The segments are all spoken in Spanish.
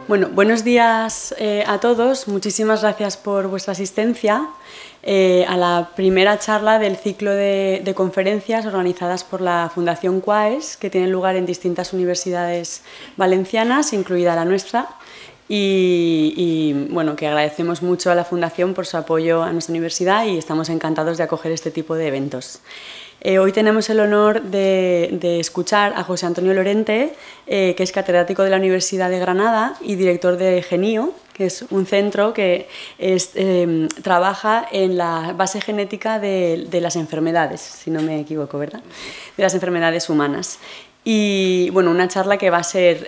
Bueno, buenos días a todos. Muchísimas gracias por vuestra asistencia a la primera charla del ciclo de conferencias organizadas por la Fundación Quaes, que tienen lugar en distintas universidades valencianas, incluida la nuestra. Y bueno, que agradecemos mucho a la Fundación por su apoyo a nuestra universidad y estamos encantados de acoger este tipo de eventos. Hoy tenemos el honor de escuchar a José Antonio Lorente, que es catedrático de la Universidad de Granada y director de GENIO, que es un centro que trabaja en la base genética de las enfermedades, si no me equivoco, ¿verdad? De las enfermedades humanas. Y bueno, una charla que va a ser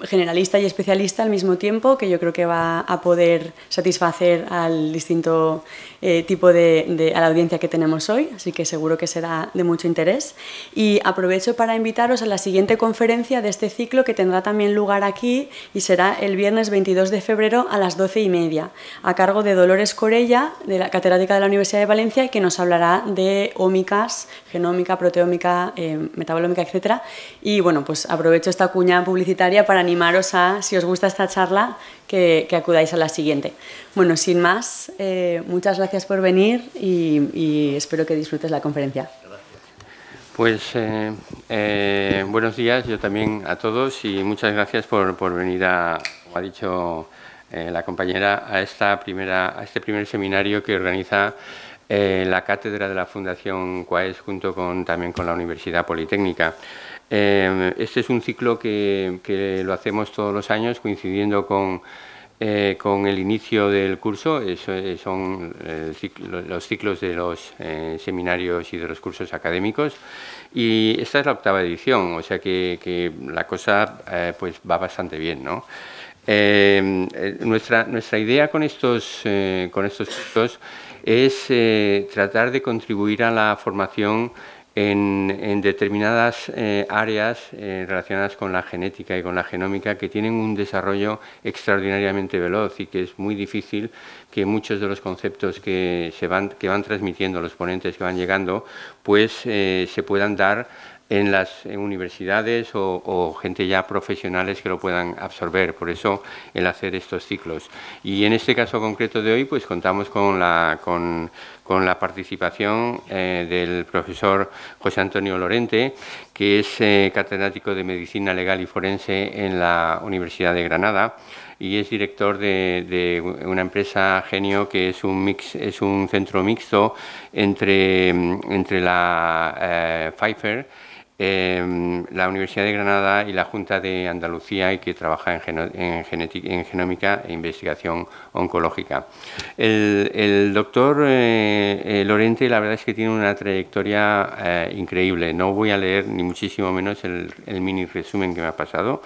generalista y especialista al mismo tiempo, que yo creo que va a poder satisfacer al distinto tipo a la audiencia que tenemos hoy, así que seguro que será de mucho interés. Y aprovecho para invitaros a la siguiente conferencia de este ciclo, que tendrá también lugar aquí y será el viernes 22 de febrero a las 12:30, a cargo de Dolores Corella, de la catedrática de la Universidad de Valencia, y que nos hablará de ómicas, genómica, proteómica, metabolómica, etcétera. Y bueno, pues aprovecho esta cuña publicitaria para animaros a, si os gusta esta charla, que acudáis a la siguiente. Bueno, sin más, muchas gracias por venir y espero que disfrutes la conferencia. Pues buenos días yo también a todos y muchas gracias por venir como ha dicho la compañera, a este primer seminario que organiza la cátedra de la Fundación Quaes también con la Universidad Politécnica. Este es un ciclo que lo hacemos todos los años coincidiendo con el inicio del curso. Son los ciclos de los seminarios y de los cursos académicos, y esta es la 8ª edición, o sea que la cosa pues va bastante bien, ¿no? Nuestra idea con estos cursos es tratar de contribuir a la formación en determinadas áreas relacionadas con la genética y con la genómica, que tienen un desarrollo extraordinariamente veloz y que es muy difícil que muchos de los conceptos que van transmitiendo los ponentes que van llegando, pues se puedan dar en las universidades o gente ya profesionales que lo puedan absorber. Por eso el hacer estos ciclos. Y en este caso concreto de hoy, pues contamos con la participación del profesor José Antonio Lorente, que es catedrático de Medicina Legal y Forense en la Universidad de Granada y es director de una empresa GENIO, que es un centro mixto entre la Pfeiffer, la Universidad de Granada y la Junta de Andalucía, y que trabaja en genómica e investigación oncológica. El doctor Lorente, la verdad es que tiene una trayectoria increíble. No voy a leer ni muchísimo menos el mini resumen que me ha pasado.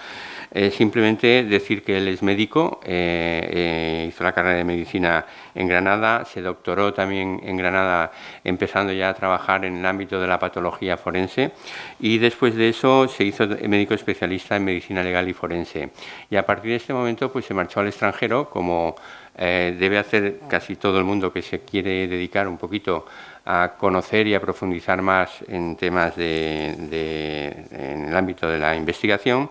Simplemente decir que él es médico, hizo la carrera de medicina en Granada, se doctoró también en Granada, empezando ya a trabajar en el ámbito de la patología forense, y después de eso se hizo médico especialista en medicina legal y forense. Y a partir de este momento pues se marchó al extranjero, como debe hacer casi todo el mundo que se quiere dedicar un poquito a conocer y a profundizar más en temas en el ámbito de la investigación.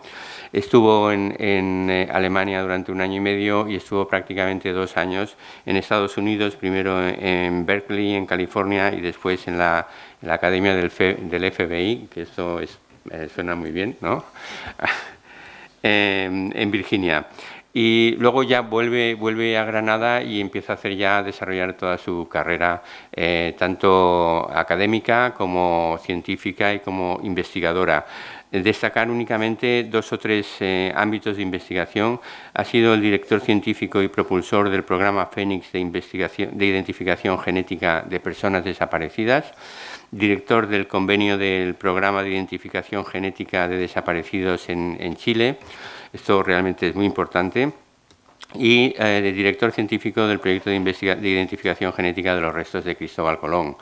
Estuvo en Alemania durante 1 año y medio y estuvo prácticamente 2 años en Estados Unidos, primero en Berkeley, en California, y después en la Academia del FBI, que esto suena muy bien, ¿no? En Virginia. Y luego ya vuelve a Granada y empieza a desarrollar toda su carrera, tanto académica como científica y como investigadora. Destacar únicamente 2 o 3 ámbitos de investigación. Ha sido el director científico y propulsor del programa Fénix de identificación genética de personas desaparecidas, director del convenio del programa de identificación genética de desaparecidos en Chile. Esto realmente es muy importante. Y director científico del proyecto de identificación genética de los restos de Cristóbal Colón.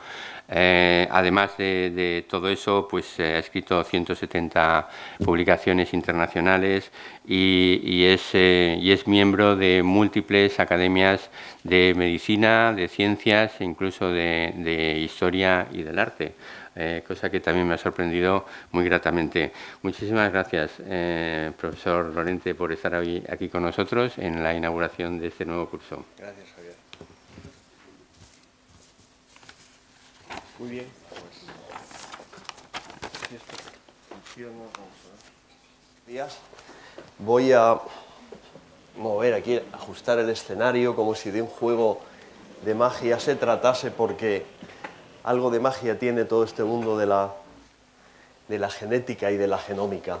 Además de todo eso, pues ha escrito 170 publicaciones internacionales y es miembro de múltiples academias de medicina, de ciencias e incluso de historia y del arte. cosa que también me ha sorprendido muy gratamente. Muchísimas gracias, profesor Lorente, por estar hoy aquí con nosotros en la inauguración de este nuevo curso. Gracias, Javier. Muy bien. Voy a mover aquí, ajustar el escenario como si de un juego de magia se tratase, porque algo de magia tiene todo este mundo de la genética y de la genómica.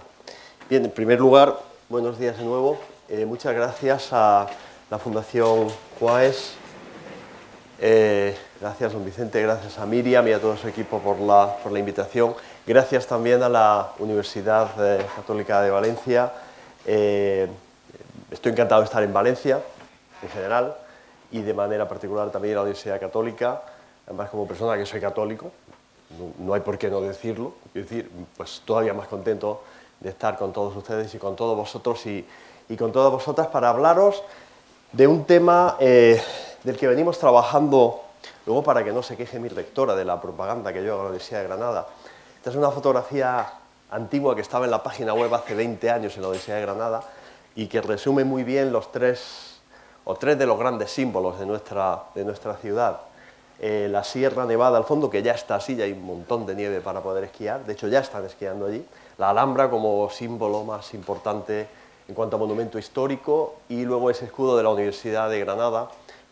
Bien, en primer lugar, buenos días de nuevo. Muchas gracias a la Fundación QUAES. Gracias, don Vicente, gracias a Miriam y a todo su equipo por la invitación. Gracias también a la Universidad Católica de Valencia. Estoy encantado de estar en Valencia, en general, y de manera particular también a la Universidad Católica. Además, como persona que soy católico, no hay por qué no decirlo. Es decir, pues todavía más contento de estar con todos ustedes y con todos vosotros y con todas vosotras para hablaros de un tema del que venimos trabajando, luego para que no se queje mi rectora de la propaganda que yo hago en la Universidad de Granada. Esta es una fotografía antigua que estaba en la página web hace 20 años en la Universidad de Granada y que resume muy bien los tres de los grandes símbolos de nuestra ciudad. La Sierra Nevada al fondo, que ya está así, ya hay un montón de nieve para poder esquiar, de hecho ya están esquiando allí. La Alhambra como símbolo más importante en cuanto a monumento histórico, y luego ese escudo de la Universidad de Granada,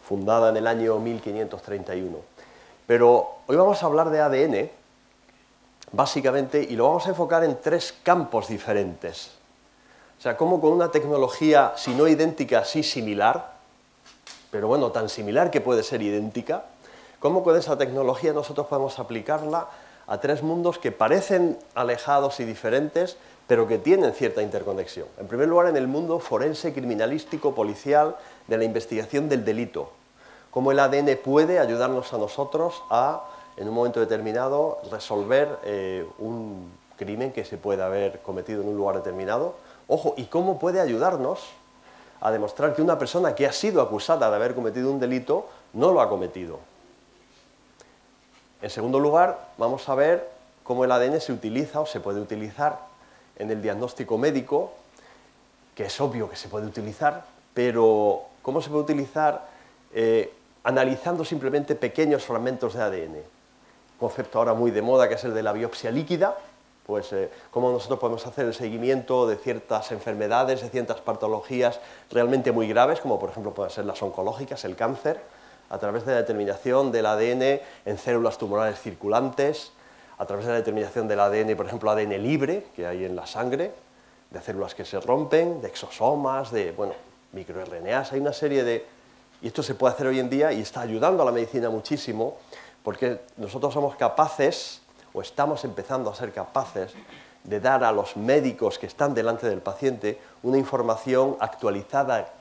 fundada en el año 1531. Pero hoy vamos a hablar de ADN, básicamente, y lo vamos a enfocar en tres campos diferentes. O sea, cómo con una tecnología, si no idéntica, sí similar, pero bueno, tan similar que puede ser idéntica, cómo con esa tecnología nosotros podemos aplicarla a tres mundos que parecen alejados y diferentes, pero que tienen cierta interconexión. En primer lugar, en el mundo forense, criminalístico, policial, de la investigación del delito. Cómo el ADN puede ayudarnos a nosotros a, en un momento determinado, resolver un crimen que se puede haber cometido en un lugar determinado. Ojo, y cómo puede ayudarnos a demostrar que una persona que ha sido acusada de haber cometido un delito no lo ha cometido. En segundo lugar, vamos a ver cómo el ADN se utiliza o se puede utilizar en el diagnóstico médico, que es obvio que se puede utilizar, pero cómo se puede utilizar analizando simplemente pequeños fragmentos de ADN. Un concepto ahora muy de moda que es el de la biopsia líquida, pues cómo nosotros podemos hacer el seguimiento de ciertas enfermedades, de ciertas patologías realmente muy graves, como por ejemplo pueden ser las oncológicas, el cáncer, a través de la determinación del ADN en células tumorales circulantes, a través de la determinación del ADN, por ejemplo, ADN libre que hay en la sangre, de células que se rompen, de exosomas, de microRNAs, hay una serie de... Y esto se puede hacer hoy en día y está ayudando a la medicina muchísimo, porque nosotros somos capaces, o estamos empezando a ser capaces, de dar a los médicos que están delante del paciente una información actualizada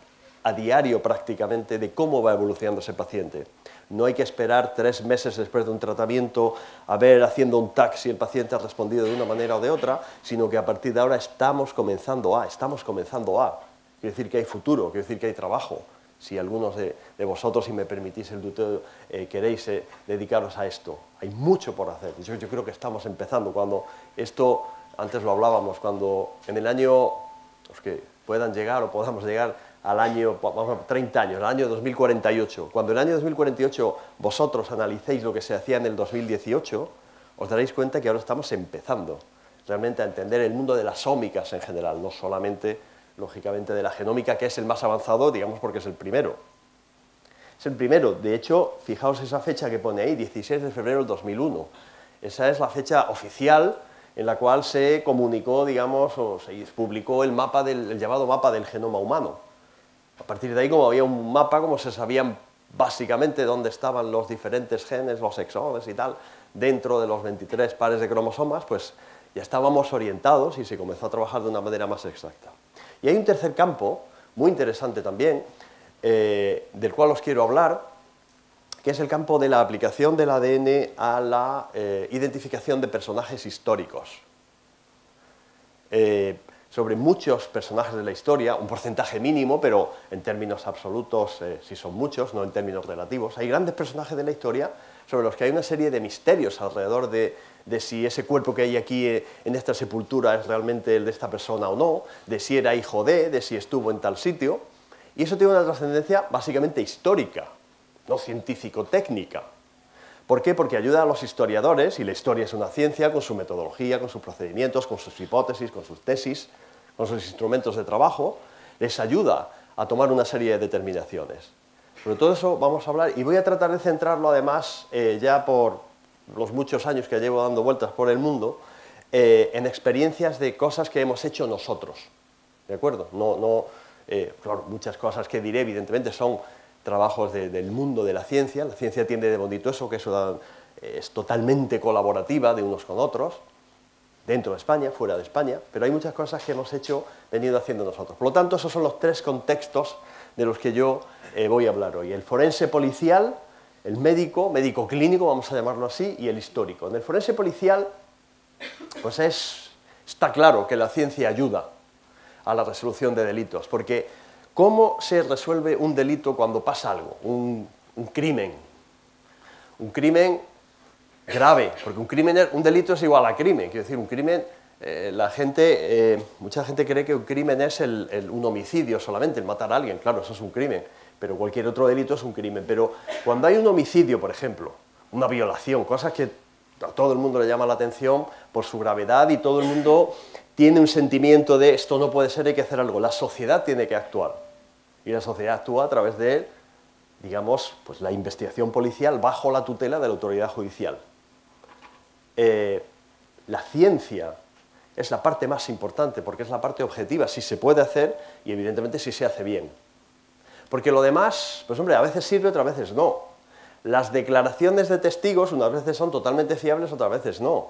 a diario prácticamente de cómo va evolucionando ese paciente. No hay que esperar 3 meses después de un tratamiento a ver haciendo un TAC si el paciente ha respondido de una manera o de otra, sino que a partir de ahora estamos comenzando a. Quiere decir que hay futuro, quiere decir que hay trabajo. Si algunos de vosotros, si me permitís el tuteo, queréis dedicaros a esto. Hay mucho por hacer. Yo creo que estamos empezando. Cuando esto, antes lo hablábamos, cuando en el año, los que puedan llegar o podamos llegar al año, vamos a 30 años, al año 2048. Cuando en el año 2048 vosotros analicéis lo que se hacía en el 2018, os daréis cuenta que ahora estamos empezando realmente a entender el mundo de las ómicas en general, no solamente, lógicamente, de la genómica, que es el más avanzado, digamos, porque es el primero. Es el primero. De hecho, fijaos esa fecha que pone ahí, 16 de febrero del 2001. Esa es la fecha oficial en la cual se comunicó, digamos, o se publicó el llamado mapa del genoma humano. A partir de ahí, como había un mapa, como se sabían básicamente dónde estaban los diferentes genes, los exones y tal, dentro de los 23 pares de cromosomas, pues ya estábamos orientados y se comenzó a trabajar de una manera más exacta. Y hay un tercer campo, muy interesante también, del cual os quiero hablar, que es el campo de la aplicación del ADN a la identificación de personajes históricos. Sobre muchos personajes de la historia, un porcentaje mínimo, pero en términos absolutos sí son muchos, no en términos relativos. Hay grandes personajes de la historia sobre los que hay una serie de misterios alrededor de si ese cuerpo que hay aquí en esta sepultura es realmente el de esta persona o no, de si era hijo de si estuvo en tal sitio, y eso tiene una trascendencia básicamente histórica, no científico-técnica. ¿Por qué? Porque ayuda a los historiadores, y la historia es una ciencia, con su metodología, con sus procedimientos, con sus hipótesis, con sus tesis, con sus instrumentos de trabajo, les ayuda a tomar una serie de determinaciones. Sobre todo eso vamos a hablar, y voy a tratar de centrarlo además, ya por los muchos años que llevo dando vueltas por el mundo, en experiencias de cosas que hemos hecho nosotros, ¿de acuerdo? Claro, muchas cosas que diré, evidentemente, son trabajos del mundo de la ciencia tiene de bonito eso, que es totalmente colaborativa de unos con otros, dentro de España, fuera de España, pero hay muchas cosas que hemos venido haciendo nosotros. Por lo tanto, esos son los tres contextos de los que yo voy a hablar hoy. El forense policial, el médico clínico, vamos a llamarlo así, y el histórico. En el forense policial, pues está claro que la ciencia ayuda a la resolución de delitos, porque ¿cómo se resuelve un delito cuando pasa algo? Un crimen. Un crimen grave, porque un delito es igual a crimen. Quiero decir, un crimen, mucha gente cree que un crimen es un homicidio solamente, el matar a alguien. Claro, eso es un crimen, pero cualquier otro delito es un crimen. Pero cuando hay un homicidio, por ejemplo, una violación, cosas que a todo el mundo le llama la atención por su gravedad y todo el mundo tiene un sentimiento de esto no puede ser, hay que hacer algo. La sociedad tiene que actuar. Y la sociedad actúa a través de, digamos, pues la investigación policial bajo la tutela de la autoridad judicial. La ciencia es la parte más importante porque es la parte objetiva, si se puede hacer y evidentemente si se hace bien. Porque lo demás, pues hombre, a veces sirve, otras veces no. Las declaraciones de testigos unas veces son totalmente fiables, otras veces no.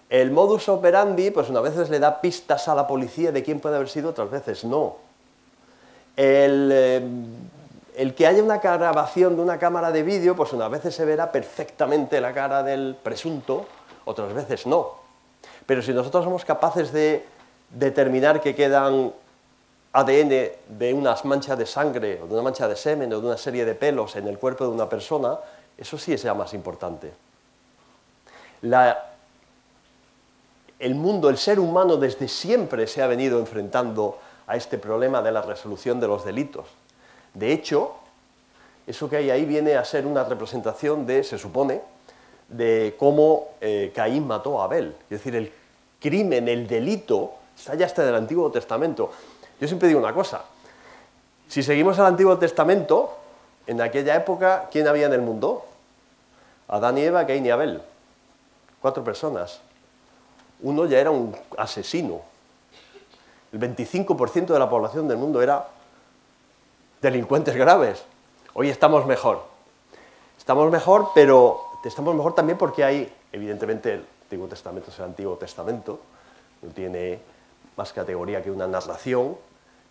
El modus operandi, pues unas veces le da pistas a la policía de quién puede haber sido, otras veces no. El que haya una grabación de una cámara de vídeo, pues unas veces se verá perfectamente la cara del presunto, otras veces no. Pero si nosotros somos capaces de determinar que quedan ADN de unas manchas de sangre, o de una mancha de semen, o de una serie de pelos en el cuerpo de una persona, eso sí es ya más importante. El ser humano desde siempre se ha venido enfrentando a este problema de la resolución de los delitos. De hecho, eso que hay ahí viene a ser una representación se supone, de cómo Caín mató a Abel. Es decir, el crimen, el delito, está ya hasta del Antiguo Testamento. Yo siempre digo una cosa, si seguimos al Antiguo Testamento, en aquella época, ¿quién había en el mundo? Adán y Eva, Caín y Abel. 4 personas. Uno ya era un asesino. El 25% de la población del mundo era delincuentes graves. Hoy estamos mejor. Estamos mejor, pero estamos mejor también porque hay, evidentemente, el Antiguo Testamento es el Antiguo Testamento, no tiene más categoría que una narración,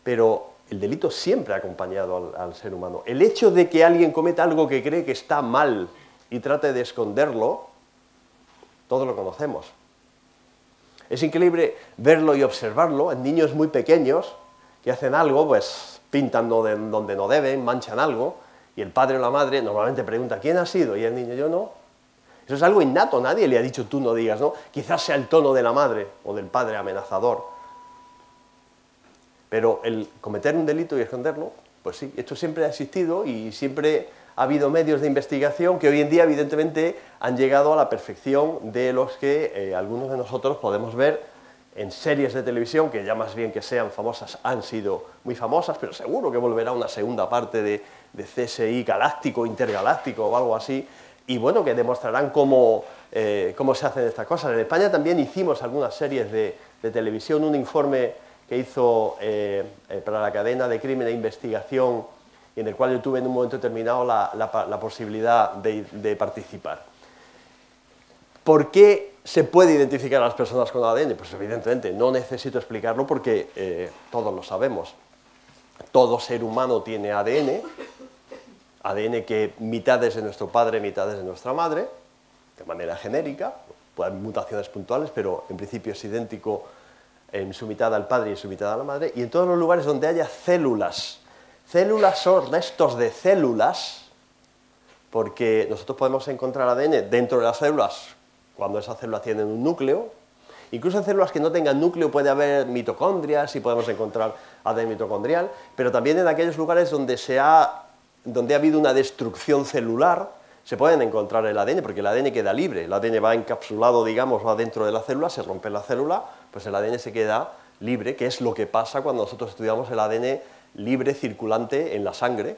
pero el delito siempre ha acompañado al ser humano. El hecho de que alguien cometa algo que cree que está mal y trate de esconderlo, todos lo conocemos. Es increíble verlo y observarlo en niños muy pequeños que hacen algo, pues pintan donde no deben, manchan algo, y el padre o la madre normalmente pregunta ¿quién ha sido? Y el niño, yo no. Eso es algo innato, nadie le ha dicho tú no digas, ¿no? Quizás sea el tono de la madre o del padre amenazador. Pero el cometer un delito y esconderlo, pues sí, esto siempre ha existido y siempre ha habido medios de investigación que hoy en día evidentemente han llegado a la perfección de los que algunos de nosotros podemos ver en series de televisión, que ya más bien que sean famosas, han sido muy famosas, pero seguro que volverá una segunda parte de CSI galáctico, intergaláctico o algo así, y bueno, que demostrarán cómo se hacen estas cosas. En España también hicimos algunas series de televisión, un informe que hizo para la cadena de crimen e investigación, y en el cual yo tuve en un momento determinado la posibilidad de participar. ¿Por qué se puede identificar a las personas con ADN? Pues evidentemente no necesito explicarlo porque todos lo sabemos. Todo ser humano tiene ADN, ADN que mitad es de nuestro padre, mitad es de nuestra madre, de manera genérica, puede haber mutaciones puntuales, pero en principio es idéntico en su mitad al padre y en su mitad a la madre, y en todos los lugares donde haya células. Células son restos de células porque nosotros podemos encontrar ADN dentro de las células cuando esas células tienen un núcleo. Incluso en células que no tengan núcleo puede haber mitocondrias y podemos encontrar ADN mitocondrial, pero también en aquellos lugares donde ha habido una destrucción celular se pueden encontrar el ADN, porque el ADN queda libre, el ADN va encapsulado, digamos, va dentro de la célula, se rompe la célula, pues el ADN se queda libre, que es lo que pasa cuando nosotros estudiamos el ADN libre circulante en la sangre.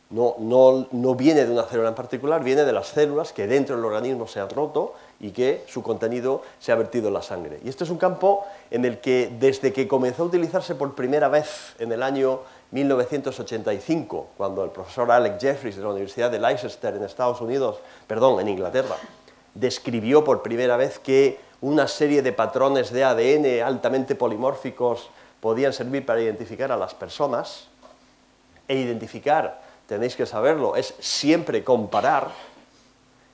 No viene de una célula en particular, viene de las células que dentro del organismo se han roto y que su contenido se ha vertido en la sangre. Y este es un campo en el que, desde que comenzó a utilizarse por primera vez en el año 1985, cuando el profesor Alec Jeffreys de la Universidad de Leicester en Inglaterra, describió por primera vez que una serie de patrones de ADN altamente polimórficos podían servir para identificar a las personas, e identificar, tenéis que saberlo, es siempre comparar.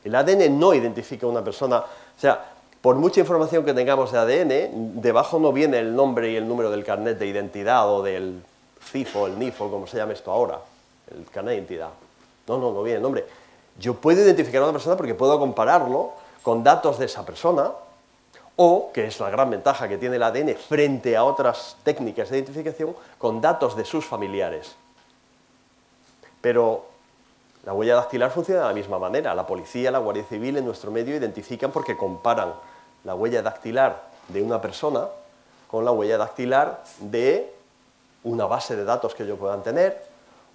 El ADN no identifica a una persona, o sea, por mucha información que tengamos de ADN, debajo no viene el nombre y el número del carnet de identidad o del CIF o el NIF o como se llama esto ahora, el carnet de identidad. No viene el nombre. Yo puedo identificar a una persona porque puedo compararlo con datos de esa persona, o, que es la gran ventaja que tiene el ADN frente a otras técnicas de identificación, con datos de sus familiares. Pero la huella dactilar funciona de la misma manera. La policía, la Guardia Civil en nuestro medio identifican porque comparan la huella dactilar de una persona con la huella dactilar de una base de datos que ellos puedan tener,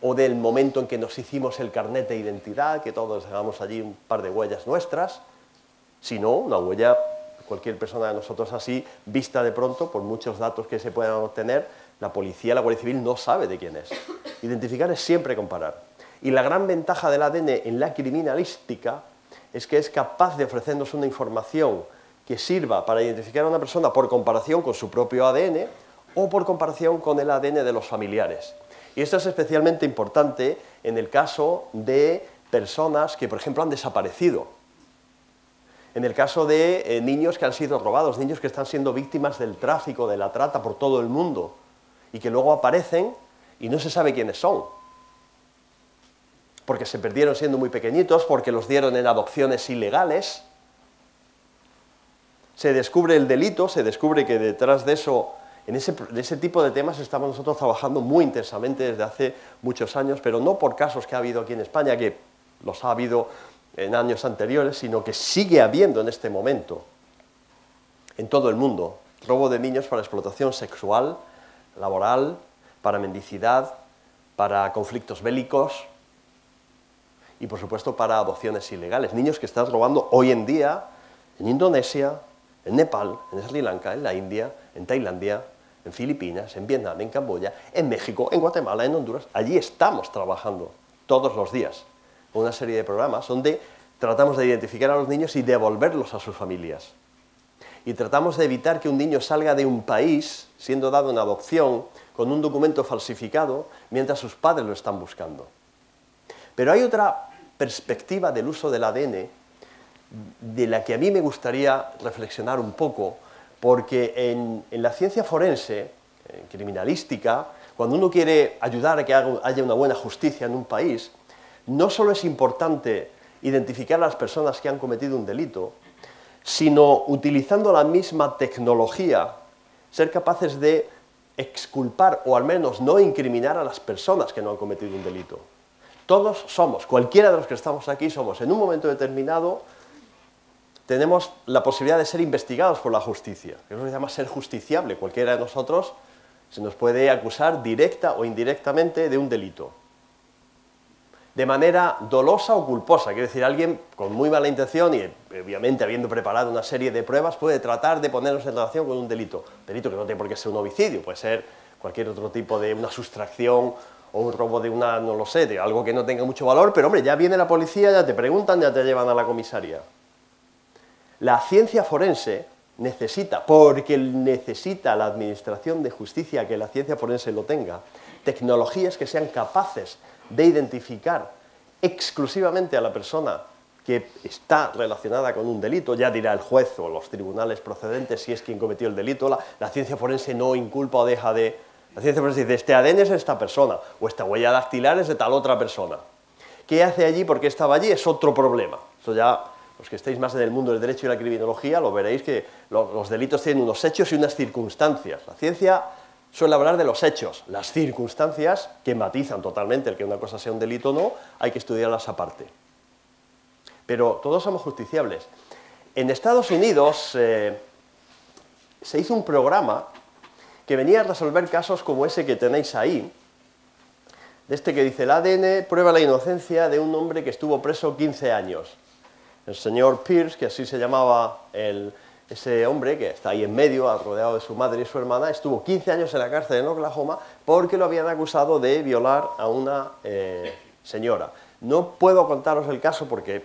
o del momento en que nos hicimos el carnet de identidad, que todos dejamos allí un par de huellas nuestras. Si no, una huella, cualquier persona de nosotros así, vista de pronto, por muchos datos que se puedan obtener, la policía, la Guardia Civil no sabe de quién es. Identificar es siempre comparar. Y la gran ventaja del ADN en la criminalística es que es capaz de ofrecernos una información que sirva para identificar a una persona por comparación con su propio ADN o por comparación con el ADN de los familiares. Y esto es especialmente importante en el caso de personas que, por ejemplo, han desaparecido. En el caso de niños que han sido robados, niños que están siendo víctimas del tráfico, de la trata por todo el mundo, y que luego aparecen y no se sabe quiénes son, porque se perdieron siendo muy pequeñitos, porque los dieron en adopciones ilegales. Se descubre el delito, se descubre que detrás de eso, en ese tipo de temas estamos nosotros trabajando muy intensamente desde hace muchos años, pero no por casos que ha habido aquí en España, que los ha habido en años anteriores, sino que sigue habiendo en este momento en todo el mundo robo de niños para explotación sexual, laboral, para mendicidad, para conflictos bélicos y, por supuesto, para adopciones ilegales. Niños que están robando hoy en día en Indonesia, en Nepal, en Sri Lanka, en la India, en Tailandia, en Filipinas, en Vietnam, en Camboya, en México, en Guatemala, en Honduras. Allí estamos trabajando todos los días con una serie de programas donde tratamos de identificar a los niños y devolverlos a sus familias. Y tratamos de evitar que un niño salga de un país siendo dado en adopción con un documento falsificado mientras sus padres lo están buscando. Pero hay otra perspectiva del uso del ADN de la que a mí me gustaría reflexionar un poco, porque en la ciencia forense, en criminalística, cuando uno quiere ayudar a que haya una buena justicia en un país, no solo es importante identificar a las personas que han cometido un delito, sino, utilizando la misma tecnología, ser capaces de exculpar o al menos no incriminar a las personas que no han cometido un delito. Todos somos, cualquiera de los que estamos aquí somos, en un momento determinado, tenemos la posibilidad de ser investigados por la justicia, que es lo que se llama ser justiciable. Cualquiera de nosotros se nos puede acusar directa o indirectamente de un delito, de manera dolosa o culposa. Quiere decir, alguien con muy mala intención y obviamente habiendo preparado una serie de pruebas puede tratar de ponernos en relación con un delito. Delito que no tiene por qué ser un homicidio, puede ser cualquier otro tipo de una sustracción o un robo de una, no lo sé, de algo que no tenga mucho valor, pero hombre, ya viene la policía, ya te preguntan, ya te llevan a la comisaría. La ciencia forense necesita, porque necesita la administración de justicia que la ciencia forense lo tenga, tecnologías que sean capaces de identificar exclusivamente a la persona que está relacionada con un delito. Ya dirá el juez o los tribunales procedentes si es quien cometió el delito. La ciencia forense no inculpa o deja de... La ciencia forense dice, este ADN es de esta persona, o esta huella dactilar es de tal otra persona. ¿Qué hace allí? ¿Por qué estaba allí? Es otro problema. Eso ya, los que estéis más en el mundo del derecho y la criminología, lo veréis que los delitos tienen unos hechos y unas circunstancias. La ciencia suele hablar de los hechos. Las circunstancias, que matizan totalmente el que una cosa sea un delito o no, hay que estudiarlas aparte. Pero todos somos justiciables. En Estados Unidos se hizo un programa que venía a resolver casos como ese que tenéis ahí, de este que dice: el ADN prueba la inocencia de un hombre que estuvo preso 15 años. El señor Pierce, que así se llamaba ese hombre, que está ahí en medio, rodeado de su madre y su hermana, estuvo 15 años en la cárcel en Oklahoma porque lo habían acusado de violar a una señora. No puedo contaros el caso porque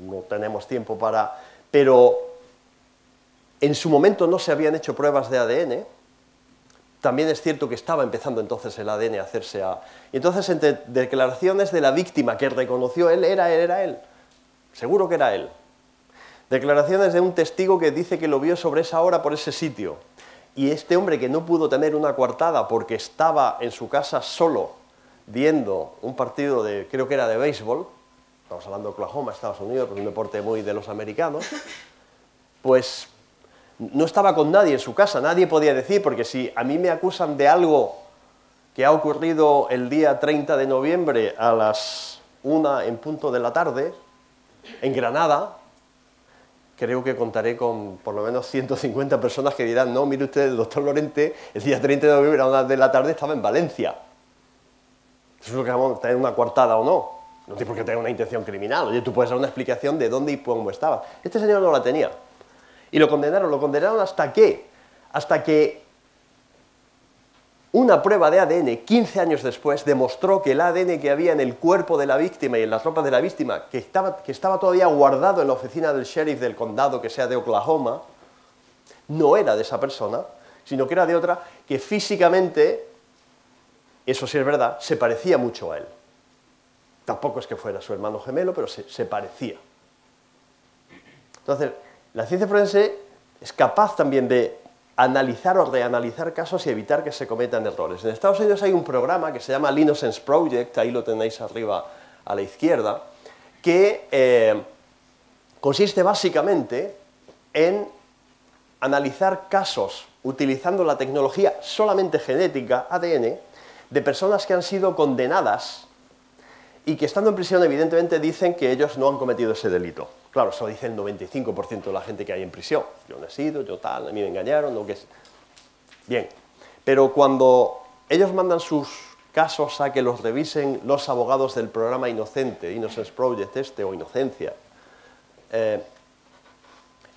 no tenemos tiempo para... Pero en su momento no se habían hecho pruebas de ADN. También es cierto que estaba empezando entonces el ADN a hacerse a... Y entonces, entre declaraciones de la víctima que reconoció él, era él. Seguro que era él. Declaraciones de un testigo que dice que lo vio sobre esa hora por ese sitio. Y este hombre que no pudo tener una coartada porque estaba en su casa solo viendo un partido de, creo que era de béisbol, estamos hablando de Oklahoma, Estados Unidos, pues un deporte muy de los americanos, pues no estaba con nadie en su casa, nadie podía decir, porque si a mí me acusan de algo que ha ocurrido el día 30 de noviembre a las 1 en punto de la tarde, en Granada, creo que contaré con por lo menos 150 personas que dirán: no, mire usted, el doctor Lorente, el día 30 de noviembre a 1 de la tarde estaba en Valencia. Eso es lo que vamos a tener una coartada o no. No tiene por qué tener una intención criminal. Oye, tú puedes dar una explicación de dónde y cómo estaba. Este señor no la tenía. Y lo condenaron ¿hasta qué? Hasta que una prueba de ADN 15 años después demostró que el ADN que había en el cuerpo de la víctima y en las ropas de la víctima, que estaba todavía guardado en la oficina del sheriff del condado, que sea de Oklahoma, no era de esa persona, sino que era de otra que físicamente, eso sí es verdad, se parecía mucho a él. Tampoco es que fuera su hermano gemelo, pero se parecía. Entonces, la ciencia forense es capaz también de analizar o reanalizar casos y evitar que se cometan errores. En Estados Unidos hay un programa que se llama Innocence Project, ahí lo tenéis arriba a la izquierda, que consiste básicamente en analizar casos utilizando la tecnología solamente genética, ADN, de personas que han sido condenadas y que estando en prisión evidentemente dicen que ellos no han cometido ese delito. Claro, eso dice el 95% de la gente que hay en prisión. Yo no he sido, yo tal, a mí me engañaron, no que es... Bien, pero cuando ellos mandan sus casos a que los revisen los abogados del programa Inocente, Innocence Project o Inocencia,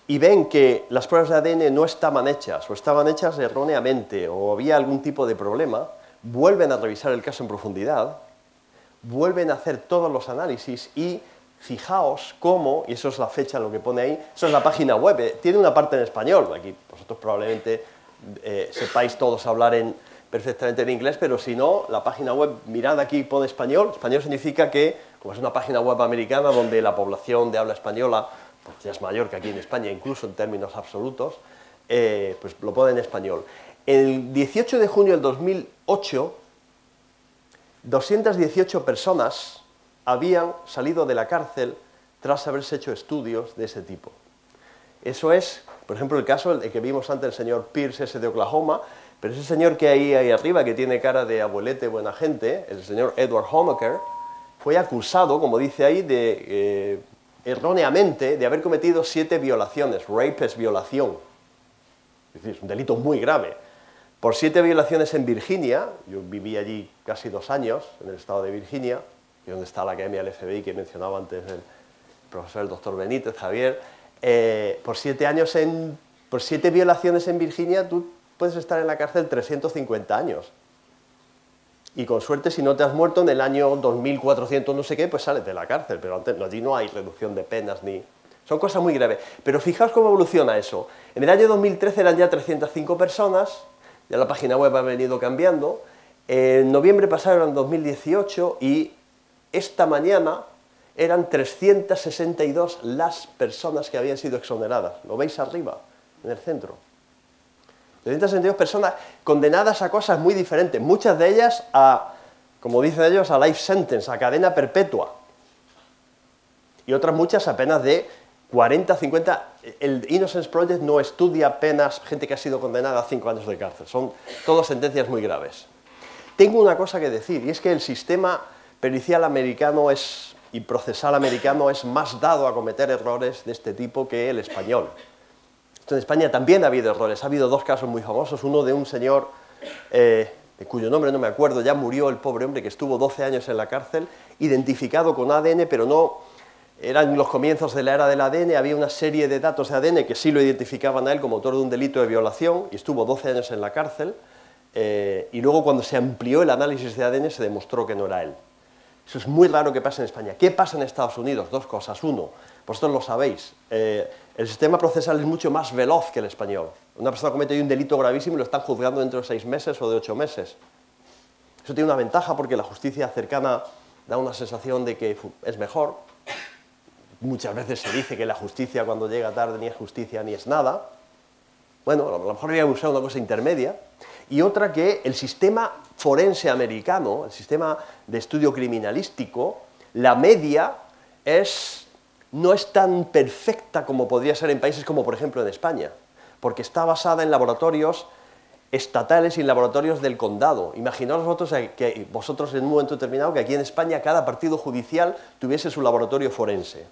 y ven que las pruebas de ADN no estaban hechas, o estaban hechas erróneamente, o había algún tipo de problema, vuelven a revisar el caso en profundidad, vuelven a hacer todos los análisis y fijaos cómo, y eso es la fecha, lo que pone ahí, eso es la página web, tiene una parte en español, aquí vosotros probablemente sepáis todos hablar perfectamente en inglés, pero si no, la página web, mirad aquí, pone español. Español significa que, como es una página web americana donde la población de habla española pues ya es mayor que aquí en España, incluso en términos absolutos, pues lo pone en español. El 18 de junio del 2008, 218 personas habían salido de la cárcel tras haberse hecho estudios de ese tipo. Eso es, por ejemplo, el caso el que vimos antes, el señor Pierce, ese de Oklahoma, pero ese señor que hay ahí arriba, que tiene cara de abuelete, buena gente, el señor Edward Homaker, fue acusado, como dice ahí, de erróneamente de haber cometido 7 violaciones. Rape es violación, es decir, es un delito muy grave. Por 7 violaciones en Virginia, yo viví allí casi 2 años, en el estado de Virginia, y donde está la academia del FBI que mencionaba antes el profesor, el doctor Benítez, Javier, por 7 violaciones en Virginia tú puedes estar en la cárcel 350 años. Y con suerte, si no te has muerto en el año 2400 no sé qué, pues sales de la cárcel, pero antes, allí no hay reducción de penas ni... Son cosas muy graves. Pero fijaos cómo evoluciona eso. En el año 2013 eran ya 305 personas, ya la página web ha venido cambiando, en noviembre pasado eran 2018 y esta mañana eran 362 las personas que habían sido exoneradas. ¿Lo veis arriba, en el centro? 362 personas condenadas a cosas muy diferentes, muchas de ellas a, como dicen ellos, a life sentence, a cadena perpetua. y otras muchas apenas de 40, 50... El Innocence Project no estudia apenas gente que ha sido condenada a 5 años de cárcel, son todas sentencias muy graves. Tengo una cosa que decir, y es que el sistema pericial americano y procesal americano es más dado a cometer errores de este tipo que el español. En España también ha habido errores, ha habido 2 casos muy famosos, uno de un señor, de cuyo nombre no me acuerdo, ya murió el pobre hombre, que estuvo 12 años en la cárcel, identificado con ADN, pero no, eran los comienzos de la era del ADN, había una serie de datos de ADN que sí lo identificaban a él como autor de un delito de violación, y estuvo 12 años en la cárcel, y luego cuando se amplió el análisis de ADN se demostró que no era él. Eso es muy raro que pase en España. ¿Qué pasa en Estados Unidos? 2 cosas. Uno, vosotros lo sabéis, el sistema procesal es mucho más veloz que el español. Una persona comete un delito gravísimo y lo están juzgando dentro de 6 meses o de 8 meses. Eso tiene una ventaja porque la justicia cercana da una sensación de que es mejor. Muchas veces se dice que la justicia cuando llega tarde ni es justicia ni es nada. Bueno, a lo mejor habría usado una cosa intermedia. Y otra que el sistema forense americano, el sistema de estudio criminalístico, la media no es tan perfecta como podría ser en países como por ejemplo en España, porque está basada en laboratorios estatales y en laboratorios del condado. Imaginaos vosotros en un momento determinado que aquí en España cada partido judicial tuviese su laboratorio forense.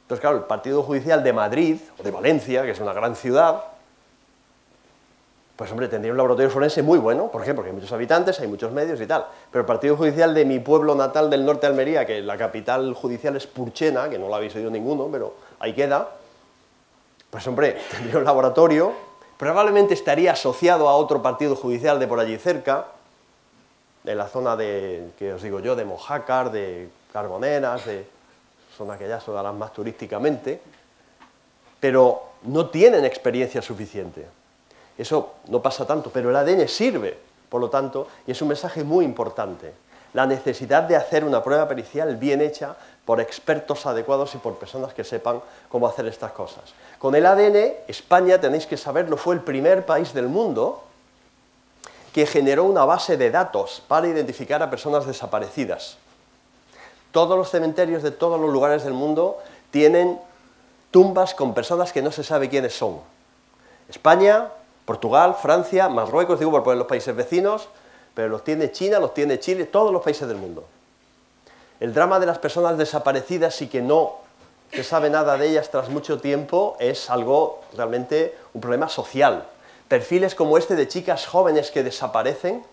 Entonces claro, el partido judicial de Madrid o de Valencia, que es una gran ciudad, pues hombre, tendría un laboratorio forense muy bueno. ¿Por qué? Porque hay muchos habitantes, hay muchos medios y tal. Pero el partido judicial de mi pueblo natal del norte de Almería, que la capital judicial es Purchena, que no la habéis oído ninguno, pero ahí queda, pues hombre, tendría un laboratorio, probablemente estaría asociado a otro partido judicial de por allí cerca, de la zona de, que os digo yo, de Mojácar, de Carboneras, son aquellas zonas más turísticamente, pero no tienen experiencia suficiente. Eso no pasa tanto, pero el ADN sirve, por lo tanto, y es un mensaje muy importante. La necesidad de hacer una prueba pericial bien hecha por expertos adecuados y por personas que sepan cómo hacer estas cosas. Con el ADN, España, tenéis que saberlo, fue el primer país del mundo que generó una base de datos para identificar a personas desaparecidas. Todos los cementerios de todos los lugares del mundo tienen tumbas con personas que no se sabe quiénes son. España, Portugal, Francia, Marruecos, digo por poner los países vecinos, pero los tiene China, los tiene Chile, todos los países del mundo. El drama de las personas desaparecidas y que no se sabe nada de ellas tras mucho tiempo es algo realmente un problema social. Perfiles como este de chicas jóvenes que desaparecen,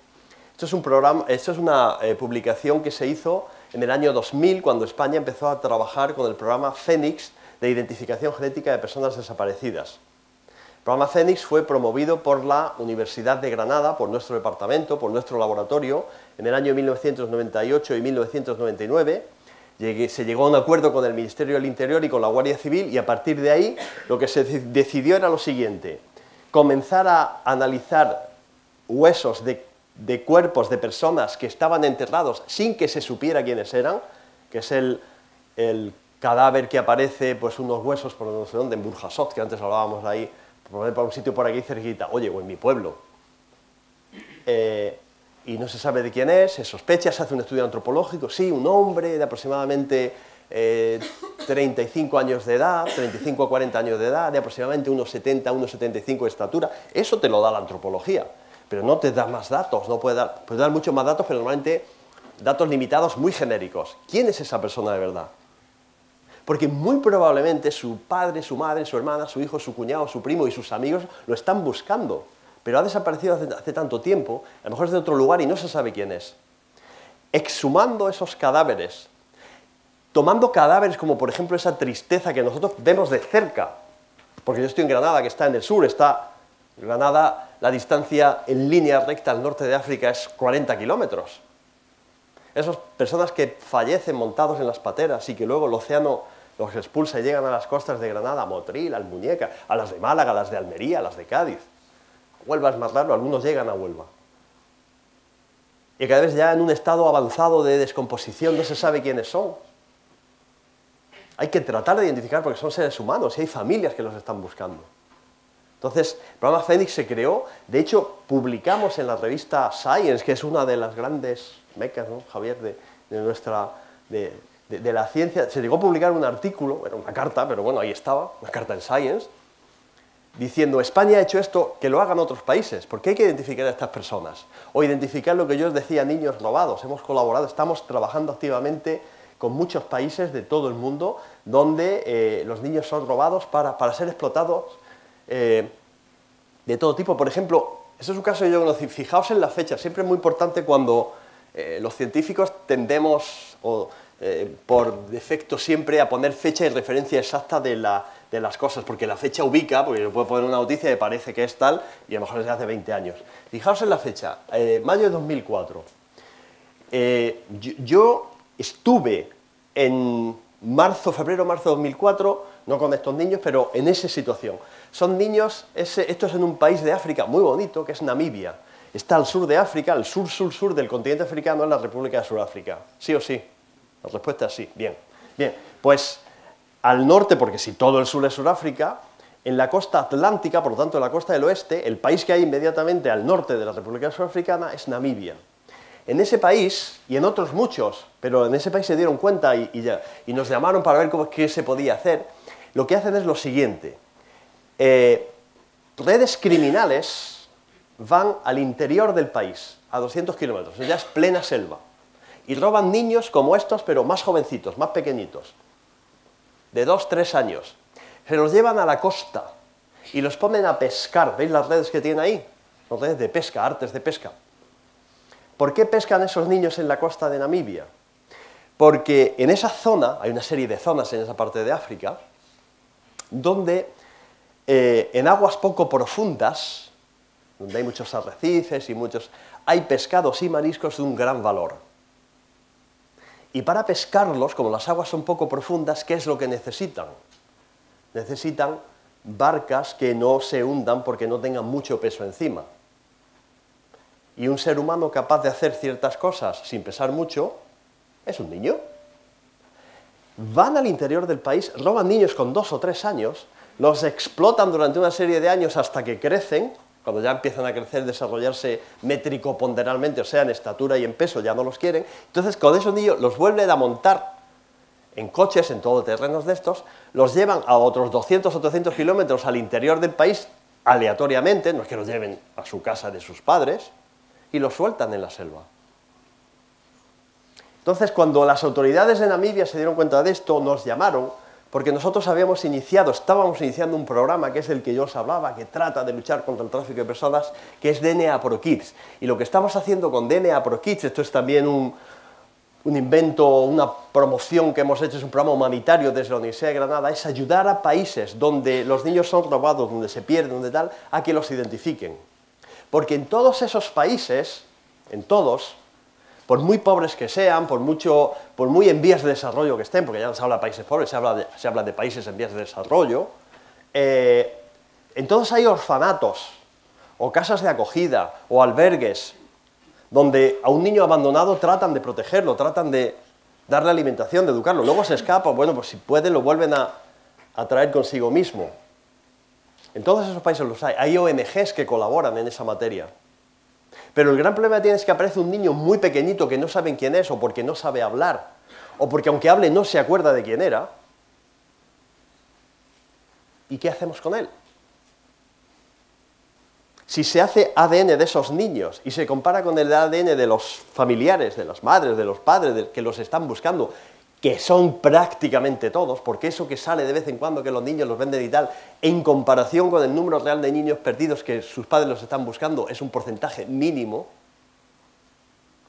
esto es una publicación que se hizo en el año 2000 cuando España empezó a trabajar con el programa Fénix de identificación genética de personas desaparecidas. El programa Fénix fue promovido por la Universidad de Granada, por nuestro departamento, por nuestro laboratorio, en el año 1998 y 1999. Se llegó a un acuerdo con el Ministerio del Interior y con la Guardia Civil y a partir de ahí lo que se decidió era lo siguiente: comenzar a analizar huesos de cuerpos de personas que estaban enterrados sin que se supiera quiénes eran, que es el cadáver que aparece, pues unos huesos por no sé dónde, en Burjasot, que antes hablábamos de ahí, por un sitio por aquí cerquita, oye, o en mi pueblo, y no se sabe de quién es, se sospecha, se hace un estudio antropológico, sí, un hombre de aproximadamente 35 años de edad, 35 a 40 años de edad, de aproximadamente unos 70, unos 75 de estatura, eso te lo da la antropología, pero no te da más datos, puede dar muchos más datos, pero normalmente datos limitados muy genéricos. ¿Quién es esa persona de verdad? Porque muy probablemente su padre, su madre, su hermana, su hijo, su cuñado, su primo y sus amigos lo están buscando, pero ha desaparecido hace tanto tiempo, a lo mejor es de otro lugar y no se sabe quién es. Exhumando esos cadáveres, tomando cadáveres como por ejemplo esa tristeza que nosotros vemos de cerca, porque yo estoy en Granada, que está en el sur, Granada, la distancia en línea recta al norte de África es 40 kilómetros. Esas personas que fallecen montados en las pateras y que luego el océano los expulsa y llegan a las costas de Granada, a Motril, a Almuñécar, a las de Málaga, a las de Almería, a las de Cádiz. Huelva es más raro, algunos llegan a Huelva. Y cada vez ya en un estado avanzado de descomposición no se sabe quiénes son. Hay que tratar de identificar porque son seres humanos y hay familias que los están buscando. Entonces, el programa Fénix se creó, de hecho, publicamos en la revista Science, que es una de las grandes mecas, ¿no, Javier, de de la ciencia. Se llegó a publicar un artículo, era una carta, pero bueno, ahí estaba, una carta en Science, diciendo, España ha hecho esto, que lo hagan otros países, porque hay que identificar a estas personas, o identificar lo que yo os decía, niños robados. Hemos colaborado, estamos trabajando activamente con muchos países de todo el mundo, donde los niños son robados para ser explotados de todo tipo. Por ejemplo, eso es un caso que yo conocí, fijaos en la fecha, siempre es muy importante cuando los científicos tendemos, por defecto siempre, a poner fecha y referencia exacta de las cosas, porque la fecha ubica, porque yo puedo poner una noticia y parece que es tal, y a lo mejor es de hace 20 años. Fijaos en la fecha, mayo de 2004. Yo estuve en febrero-marzo de 2004, no con estos niños, pero en esa situación. Son niños, esto es en un país de África muy bonito, que es Namibia. Está al sur de África, al sur del continente africano, en la República de Sudáfrica. ¿Sí o sí? La respuesta es sí. Bien. Bien, pues al norte, porque si todo el sur es Sudáfrica, en la costa atlántica, por lo tanto en la costa del oeste, el país que hay inmediatamente al norte de la República Sudafricana es Namibia. En ese país, y en otros muchos, pero en ese país se dieron cuenta y nos llamaron para ver qué se podía hacer, lo que hacen es lo siguiente. Redes criminales van al interior del país, a 200 kilómetros, ya es plena selva, y roban niños como estos, pero más jovencitos, más pequeñitos, de 2, 3 años. Se los llevan a la costa y los ponen a pescar. ¿Veis las redes que tienen ahí? Son redes de pesca, artes de pesca. ¿Por qué pescan esos niños en la costa de Namibia? Porque en esa zona, hay una serie de zonas en esa parte de África, donde en aguas poco profundas, donde hay muchos arrecifes y hay pescados y mariscos de un gran valor. Y para pescarlos, como las aguas son poco profundas, ¿qué es lo que necesitan? Necesitan barcas que no se hundan porque no tengan mucho peso encima. Y un ser humano capaz de hacer ciertas cosas sin pesar mucho es un niño. Van al interior del país, roban niños con 2 o 3 años, los explotan durante una serie de años hasta que crecen. Cuando ya empiezan a crecer, desarrollarse métrico-ponderalmente, o sea, en estatura y en peso, ya no los quieren. Entonces, con esos niños los vuelven a montar en coches, en todoterrenos de estos, los llevan a otros 200 o 300 kilómetros al interior del país, aleatoriamente, no es que los lleven a su casa de sus padres, y los sueltan en la selva. Entonces, cuando las autoridades de Namibia se dieron cuenta de esto, nos llamaron, porque nosotros estábamos iniciando un programa que es el que yo os hablaba, que trata de luchar contra el tráfico de personas, que es DNA Pro Kids. Y lo que estamos haciendo con DNA Pro Kids, esto es también un invento, una promoción que hemos hecho, es un programa humanitario desde la Universidad de Granada, es ayudar a países donde los niños son robados, donde se pierden, donde tal, a que los identifiquen. Porque en todos esos países, en todos, por muy pobres que sean, por muy en vías de desarrollo que estén, porque ya no se habla de países pobres, se habla de países en vías de desarrollo, en todos hay orfanatos, o casas de acogida, o albergues, donde a un niño abandonado tratan de protegerlo, tratan de darle alimentación, de educarlo. Luego se escapa, bueno, pues si pueden lo vuelven a traer consigo mismo. En todos esos países los hay. Hay ONGs que colaboran en esa materia. Pero el gran problema que tiene es que aparece un niño muy pequeñito que no saben quién es, o porque no sabe hablar, o porque aunque hable no se acuerda de quién era. ¿Y qué hacemos con él? Si se hace ADN de esos niños y se compara con el ADN de los familiares, de las madres, de los padres, que los están buscando, que son prácticamente todos, porque eso que sale de vez en cuando que los niños los venden y tal, en comparación con el número real de niños perdidos que sus padres los están buscando, es un porcentaje mínimo.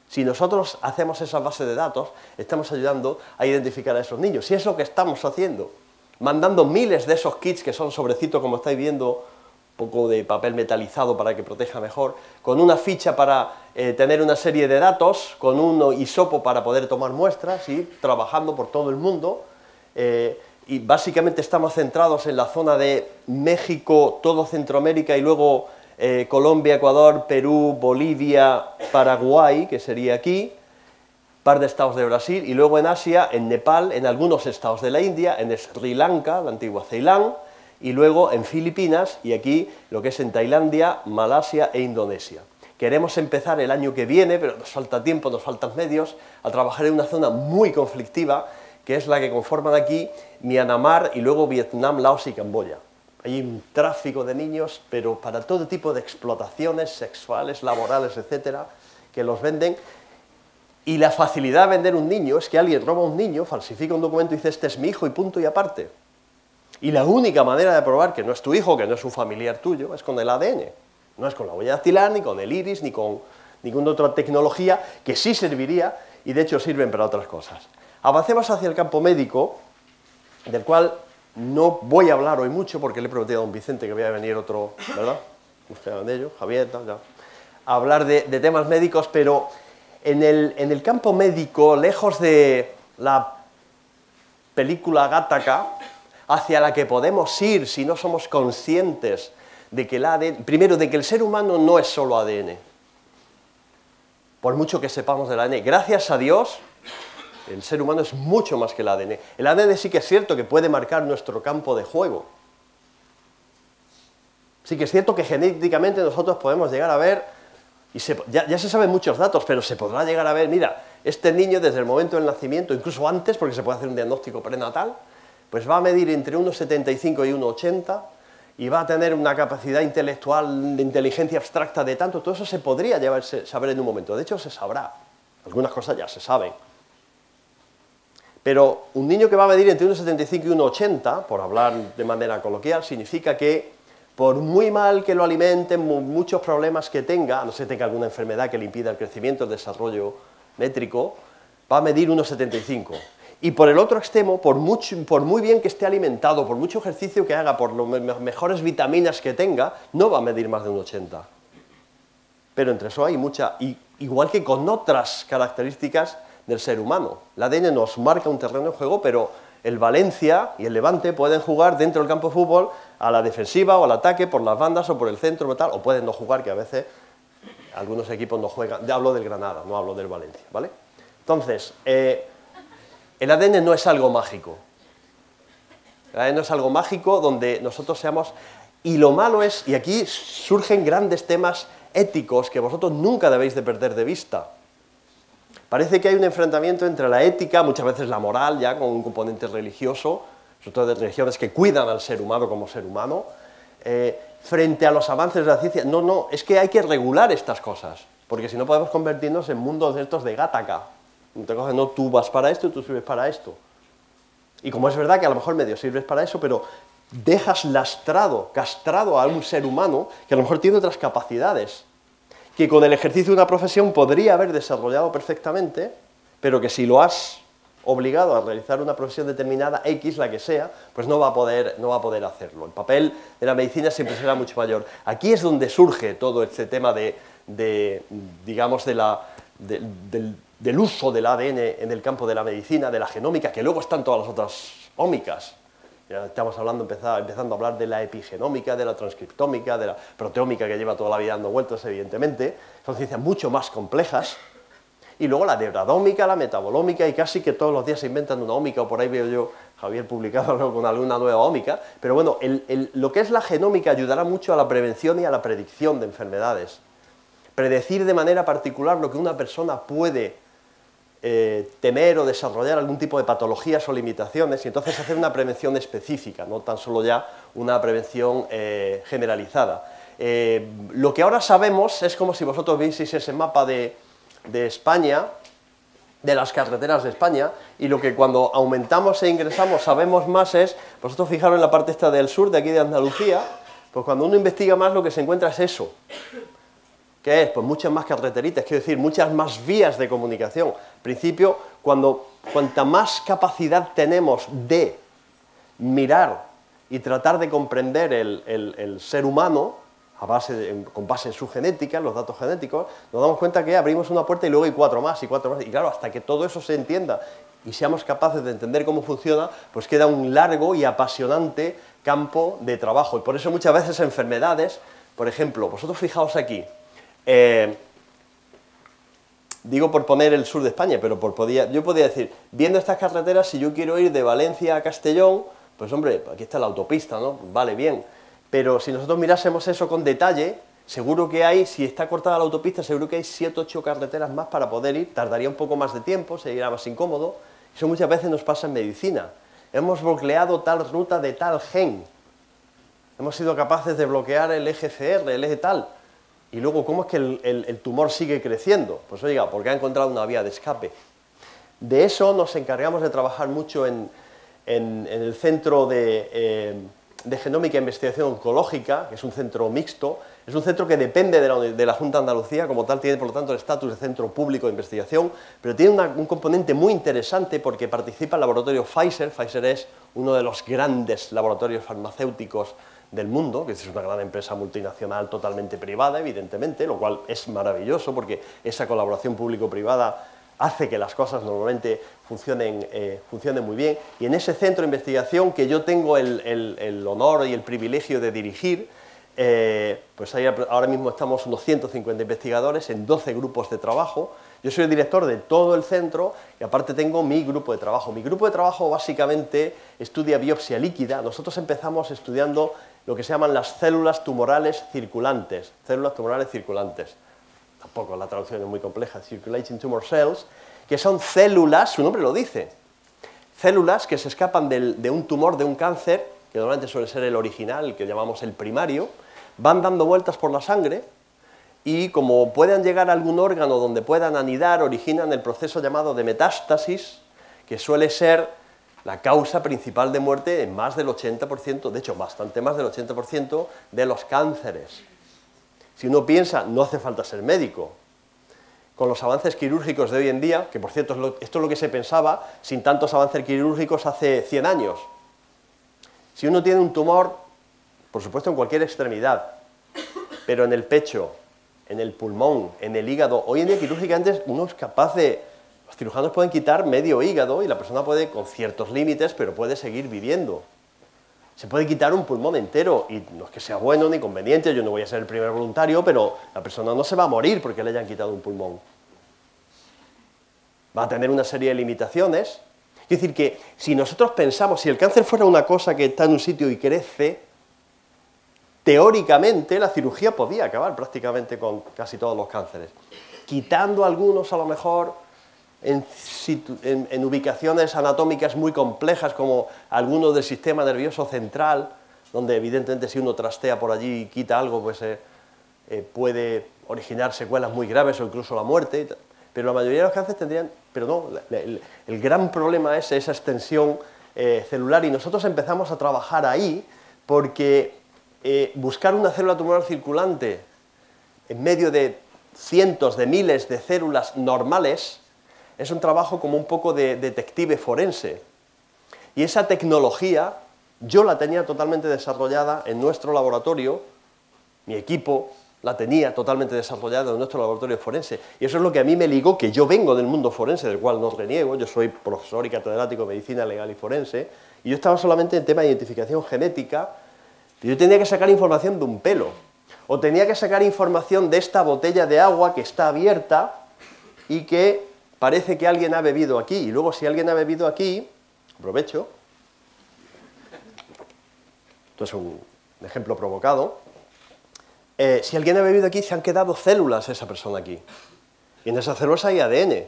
Si nosotros hacemos esa base de datos, estamos ayudando a identificar a esos niños. Si es lo que estamos haciendo, mandando miles de esos kits que son sobrecitos, como estáis viendo, un poco de papel metalizado para que proteja mejor, con una ficha para tener una serie de datos, con un hisopo para poder tomar muestras, y trabajando por todo el mundo. Y básicamente estamos centrados en la zona de México, todo Centroamérica, y luego Colombia, Ecuador, Perú, Bolivia, Paraguay, que sería aquí, un par de estados de Brasil, y luego en Asia, en Nepal, en algunos estados de la India, en Sri Lanka, la antigua Ceilán, y luego en Filipinas, y aquí lo que es en Tailandia, Malasia e Indonesia. Queremos empezar el año que viene, pero nos falta tiempo, nos faltan medios, a trabajar en una zona muy conflictiva, que es la que conforman aquí Myanmar y luego Vietnam, Laos y Camboya. Hay un tráfico de niños, pero para todo tipo de explotaciones sexuales, laborales, etcétera, que los venden. Y la facilidad de vender un niño es que alguien roba un niño, falsifica un documento y dice, este es mi hijo y punto y aparte. Y la única manera de probar que no es tu hijo, que no es un familiar tuyo, es con el ADN. No es con la huella dactilar, ni con el iris, ni con ninguna otra tecnología que sí serviría y de hecho sirven para otras cosas. Avancemos hacia el campo médico, del cual no voy a hablar hoy mucho porque le he prometido a don Vicente que voy a venir otro, ¿verdad? Usted de ello, Javier, tal, ya. A hablar de temas médicos, pero en el campo médico, lejos de la película Gattaca, hacia la que podemos ir si no somos conscientes de que el ADN, primero, de que el ser humano no es solo ADN, por mucho que sepamos del ADN. Gracias a Dios, el ser humano es mucho más que el ADN. El ADN sí que es cierto que puede marcar nuestro campo de juego. Sí que es cierto que genéticamente nosotros podemos llegar a ver, y ya se saben muchos datos, pero se podrá llegar a ver, mira, este niño desde el momento del nacimiento, incluso antes, porque se puede hacer un diagnóstico prenatal, pues va a medir entre 1,75 y 1,80 y va a tener una capacidad intelectual, de inteligencia abstracta de tanto, todo eso se podría saber en un momento, de hecho se sabrá, algunas cosas ya se saben. Pero un niño que va a medir entre 1,75 y 1,80, por hablar de manera coloquial, significa que por muy mal que lo alimenten, muchos problemas que tenga, a no ser que tenga alguna enfermedad que le impida el crecimiento, el desarrollo métrico, va a medir 1,75. Y por el otro extremo, por muy bien que esté alimentado, por mucho ejercicio que haga, por las mejores vitaminas que tenga, no va a medir más de 1,80. Pero entre eso hay mucha, igual que con otras características del ser humano. El ADN nos marca un terreno de juego, pero el Valencia y el Levante pueden jugar dentro del campo de fútbol a la defensiva o al ataque, por las bandas o por el centro o tal, o pueden no jugar, que a veces algunos equipos no juegan. Ya hablo del Granada, no hablo del Valencia, ¿vale? Entonces, el ADN no es algo mágico. El ADN no es algo mágico donde nosotros seamos... Y lo malo es, y aquí surgen grandes temas éticos que vosotros nunca debéis de perder de vista. Parece que hay un enfrentamiento entre la ética, muchas veces la moral, ya con un componente religioso, sobre todo de religiones que cuidan al ser humano como ser humano, frente a los avances de la ciencia. No, es que hay que regular estas cosas, porque si no podemos convertirnos en mundos de estos de Gattaca. Entonces, no, tú vas para esto y tú sirves para esto. Y como es verdad que a lo mejor medio sirves para eso, pero dejas castrado a un ser humano que a lo mejor tiene otras capacidades, que con el ejercicio de una profesión podría haber desarrollado perfectamente, pero que si lo has obligado a realizar una profesión determinada, X, la que sea, pues no va a poder hacerlo. El papel de la medicina siempre será mucho mayor. Aquí es donde surge todo este tema digamos, del uso del ADN en el campo de la medicina, de la genómica, que luego están todas las otras ómicas. Ya estamos empezando a hablar de la epigenómica, de la transcriptómica, de la proteómica, que lleva toda la vida dando vueltas, evidentemente. Son ciencias mucho más complejas. Y luego la neuradómica, la metabolómica, y casi que todos los días se inventan una ómica, o por ahí veo yo Javier publicado algo con alguna nueva ómica. Pero bueno, lo que es la genómica ayudará mucho a la prevención y a la predicción de enfermedades. Predecir de manera particular lo que una persona puede temer o desarrollar algún tipo de patologías o limitaciones, y entonces hacer una prevención específica, no tan solo ya una prevención generalizada. Lo que ahora sabemos es como si vosotros vieseis ese mapa de España, de las carreteras de España, y lo que cuando aumentamos e ingresamos sabemos más es, vosotros fijaros en la parte esta del sur, de aquí de Andalucía, pues cuando uno investiga más lo que se encuentra es eso. ¿Qué es? Pues muchas más carreteritas, quiero decir, muchas más vías de comunicación. En principio, cuanta más capacidad tenemos de mirar y tratar de comprender el ser humano, con base en su genética, en los datos genéticos, nos damos cuenta que abrimos una puerta y luego hay cuatro más, y claro, hasta que todo eso se entienda y seamos capaces de entender cómo funciona, pues queda un largo y apasionante campo de trabajo. Y por eso muchas veces enfermedades, por ejemplo, vosotros fijaos aquí, digo por poner el sur de España, pero yo podría decir, viendo estas carreteras, si yo quiero ir de Valencia a Castellón, pues hombre, aquí está la autopista, ¿no? Vale, bien, pero si nosotros mirásemos eso con detalle, seguro que hay, si está cortada la autopista, seguro que hay 7 o 8 carreteras más para poder ir, tardaría un poco más de tiempo, sería más incómodo. Eso muchas veces nos pasa en medicina. Hemos bloqueado tal ruta de tal gen. Hemos sido capaces de bloquear el eje CR, el eje tal. Y luego, ¿cómo es que el tumor sigue creciendo? Pues oiga, porque ha encontrado una vía de escape. De eso nos encargamos de trabajar mucho en el Centro de Genómica e Investigación Oncológica, que es un centro mixto. Es un centro que depende de la Junta de Andalucía, como tal tiene por lo tanto el estatus de centro público de investigación, pero tiene un componente muy interesante porque participa el laboratorio Pfizer. Pfizer es uno de los grandes laboratorios farmacéuticos del mundo, que es una gran empresa multinacional totalmente privada, evidentemente, lo cual es maravilloso porque esa colaboración público-privada hace que las cosas normalmente funcionen muy bien. Y en ese centro de investigación que yo tengo el honor y el privilegio de dirigir, pues ahora mismo estamos unos 150 investigadores en 12 grupos de trabajo. Yo soy el director de todo el centro y aparte tengo mi grupo de trabajo. Mi grupo de trabajo básicamente estudia biopsia líquida. Nosotros empezamos estudiando lo que se llaman las células tumorales circulantes. Células tumorales circulantes. Tampoco la traducción es muy compleja. Circulating tumor cells, que son células, su nombre lo dice, células que se escapan de un tumor, de un cáncer, que normalmente suele ser el original, el que llamamos el primario, van dando vueltas por la sangre y como puedan llegar a algún órgano donde puedan anidar, originan el proceso llamado de metástasis, que suele ser la causa principal de muerte en más del 80%, de hecho, bastante más del 80% de los cánceres. Si uno piensa, no hace falta ser médico. Con los avances quirúrgicos de hoy en día, que por cierto, esto es lo que se pensaba sin tantos avances quirúrgicos hace 100 años. Si uno tiene un tumor, por supuesto en cualquier extremidad, pero en el pecho, en el pulmón, en el hígado, hoy en día quirúrgicamente uno es capaz de... Los cirujanos pueden quitar medio hígado y la persona puede, con ciertos límites, pero puede seguir viviendo. Se puede quitar un pulmón entero y no es que sea bueno ni conveniente, yo no voy a ser el primer voluntario, pero la persona no se va a morir porque le hayan quitado un pulmón. Va a tener una serie de limitaciones. Es decir, que si nosotros pensamos, si el cáncer fuera una cosa que está en un sitio y crece, teóricamente la cirugía podía acabar prácticamente con casi todos los cánceres. Quitando algunos a lo mejor en ubicaciones anatómicas muy complejas como algunos del sistema nervioso central, donde evidentemente si uno trastea por allí y quita algo, pues puede originar secuelas muy graves o incluso la muerte. Pero la mayoría de los cánceres tendrían, pero no, el gran problema es esa extensión celular y nosotros empezamos a trabajar ahí porque buscar una célula tumoral circulante en medio de cientos de miles de células normales es un trabajo como un poco de detective forense. Y esa tecnología yo la tenía totalmente desarrollada en nuestro laboratorio, mi equipo la tenía totalmente desarrollada en nuestro laboratorio forense. Y eso es lo que a mí me ligó, que yo vengo del mundo forense, del cual no reniego, yo soy profesor y catedrático de Medicina Legal y Forense, y yo estaba solamente en tema de identificación genética, y yo tenía que sacar información de un pelo, o tenía que sacar información de esta botella de agua que está abierta y que parece que alguien ha bebido aquí, y luego si alguien ha bebido aquí, aprovecho, esto es un ejemplo provocado, si alguien ha bebido aquí, se han quedado células de esa persona aquí, y en esas células hay ADN,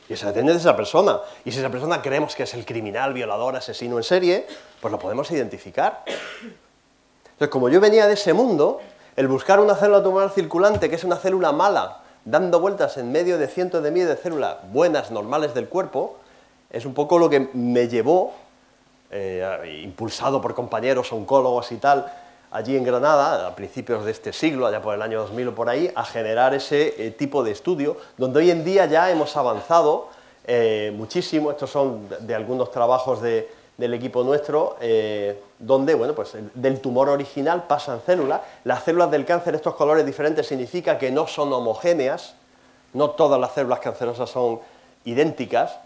y ese ADN es de esa persona, y si esa persona creemos que es el criminal, violador, asesino en serie, pues lo podemos identificar. Entonces, como yo venía de ese mundo, el buscar una célula tumoral circulante, que es una célula mala, dando vueltas en medio de cientos de miles de células buenas, normales del cuerpo, es un poco lo que me llevó, impulsado por compañeros oncólogos y tal, allí en Granada, a principios de este siglo, allá por el año 2000 o por ahí, a generar ese tipo de estudio, donde hoy en día ya hemos avanzado muchísimo. Estos son de algunos trabajos del equipo nuestro, donde, bueno, pues del tumor original pasan células. Las células del cáncer, estos colores diferentes, significa que no son homogéneas, no todas las células cancerosas son idénticas,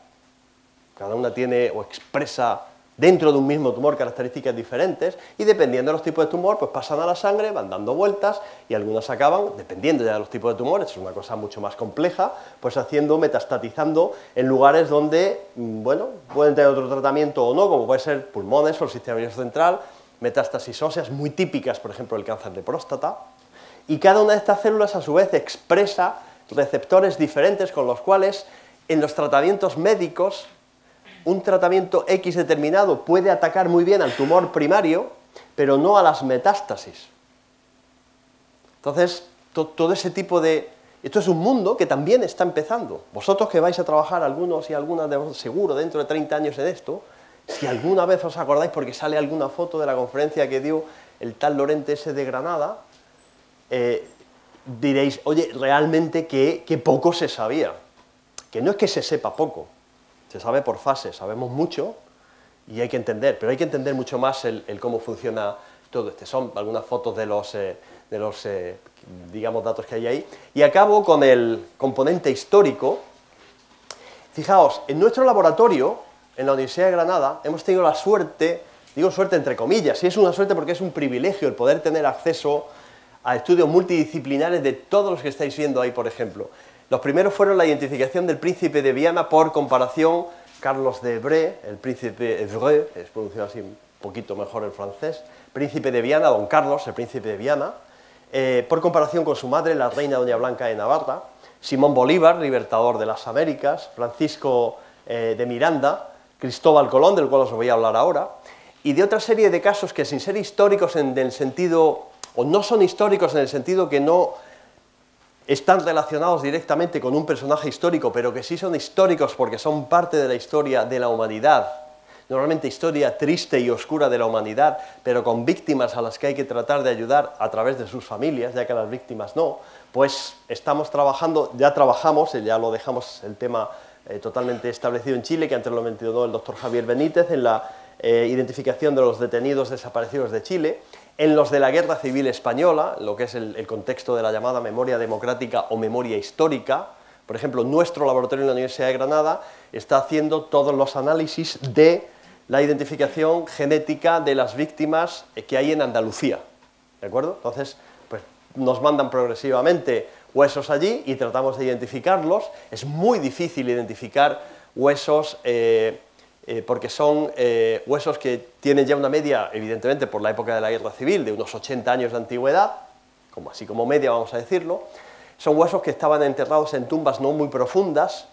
cada una tiene o expresa dentro de un mismo tumor características diferentes, y dependiendo de los tipos de tumor, pues pasan a la sangre, van dando vueltas, y algunas acaban, dependiendo ya de los tipos de tumores, es una cosa mucho más compleja, pues metastatizando en lugares donde, bueno, pueden tener otro tratamiento o no, como puede ser pulmones o el sistema nervioso central, metástasis óseas muy típicas, por ejemplo, el cáncer de próstata, y cada una de estas células a su vez expresa receptores diferentes con los cuales en los tratamientos médicos un tratamiento X determinado puede atacar muy bien al tumor primario, pero no a las metástasis. Entonces, todo ese tipo de... Esto es un mundo que también está empezando. Vosotros que vais a trabajar, algunos y algunas de vosotros, seguro, dentro de 30 años en esto, si alguna vez os acordáis, porque sale alguna foto de la conferencia que dio el tal Lorente ese de Granada, diréis, oye, realmente que poco se sabía. Que no es que se sepa poco, se sabe por fases, sabemos mucho y hay que entender, pero hay que entender mucho más el cómo funciona todo esto. Son algunas fotos de los digamos, datos que hay ahí. Y acabo con el componente histórico. Fijaos, en nuestro laboratorio, en la Universidad de Granada, hemos tenido la suerte, digo suerte entre comillas, y es una suerte porque es un privilegio el poder tener acceso a estudios multidisciplinares de todos los que estáis viendo ahí, por ejemplo. Los primeros fueron la identificación del príncipe de Viana por comparación, Carlos de Evreux, el príncipe Evreux, es pronunciado así un poquito mejor en francés, príncipe de Viana, don Carlos, el príncipe de Viana, por comparación con su madre, la reina Doña Blanca de Navarra, Simón Bolívar, libertador de las Américas, Francisco de Miranda, Cristóbal Colón, del cual os voy a hablar ahora, y de otra serie de casos que sin ser históricos en el sentido, o no son históricos en el sentido que no están relacionados directamente con un personaje histórico, pero que sí son históricos porque son parte de la historia de la humanidad, normalmente historia triste y oscura de la humanidad, pero con víctimas a las que hay que tratar de ayudar a través de sus familias, ya que las víctimas no, pues estamos trabajando, ya trabajamos, ya lo dejamos el tema totalmente establecido en Chile, que antes lo mencionó el doctor Javier Benítez, en la identificación de los detenidos desaparecidos de Chile, en los de la Guerra Civil Española, lo que es el contexto de la llamada memoria democrática o memoria histórica. Por ejemplo, nuestro laboratorio en la Universidad de Granada está haciendo todos los análisis de la identificación genética de las víctimas que hay en Andalucía, ¿de acuerdo? Entonces, pues nos mandan progresivamente huesos allí y tratamos de identificarlos. Es muy difícil identificar huesos porque son huesos que tienen ya una media, evidentemente por la época de la Guerra Civil, de unos 80 años de antigüedad, así como media vamos a decirlo. Son huesos que estaban enterrados en tumbas no muy profundas.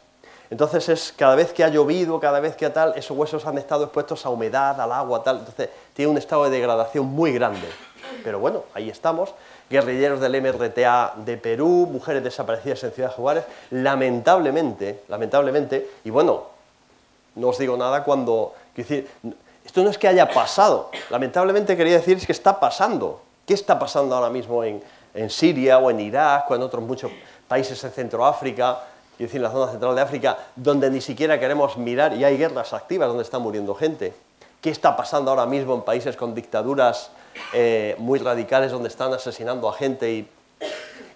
Entonces, cada vez que ha llovido, cada vez que tal, esos huesos han estado expuestos a humedad, al agua, tal. Entonces, tiene un estado de degradación muy grande. Pero bueno, ahí estamos. Guerrilleros del MRTA de Perú, mujeres desaparecidas en Ciudad Juárez. Lamentablemente, y bueno, no os digo nada cuando... Decir, esto no es que haya pasado. Lamentablemente quería decir es que está pasando. ¿Qué está pasando ahora mismo en Siria o en Irak o en otros muchos países en Centroáfrica? Es decir, en la zona central de África, donde ni siquiera queremos mirar y hay guerras activas donde está muriendo gente. ¿Qué está pasando ahora mismo en países con dictaduras muy radicales donde están asesinando a gente? Y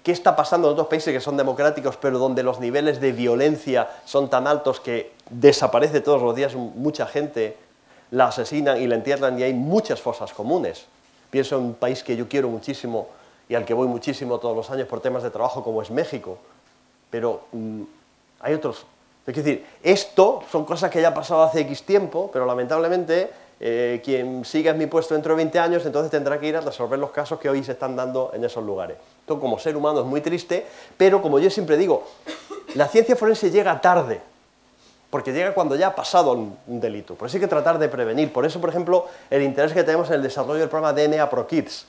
¿qué está pasando en otros países que son democráticos pero donde los niveles de violencia son tan altos que desaparece todos los días mucha gente, la asesinan y la entierran y hay muchas fosas comunes? Pienso en un país que yo quiero muchísimo y al que voy muchísimo todos los años por temas de trabajo como es México. Pero hay otros. Es decir, esto son cosas que ya han pasado hace X tiempo, pero lamentablemente quien siga en mi puesto dentro de 20 años, entonces tendrá que ir a resolver los casos que hoy se están dando en esos lugares. Esto como ser humano es muy triste, pero como yo siempre digo, la ciencia forense llega tarde, porque llega cuando ya ha pasado un delito. Por eso hay que tratar de prevenir. Por eso, por ejemplo, el interés que tenemos en el desarrollo del programa DNA Pro Kids.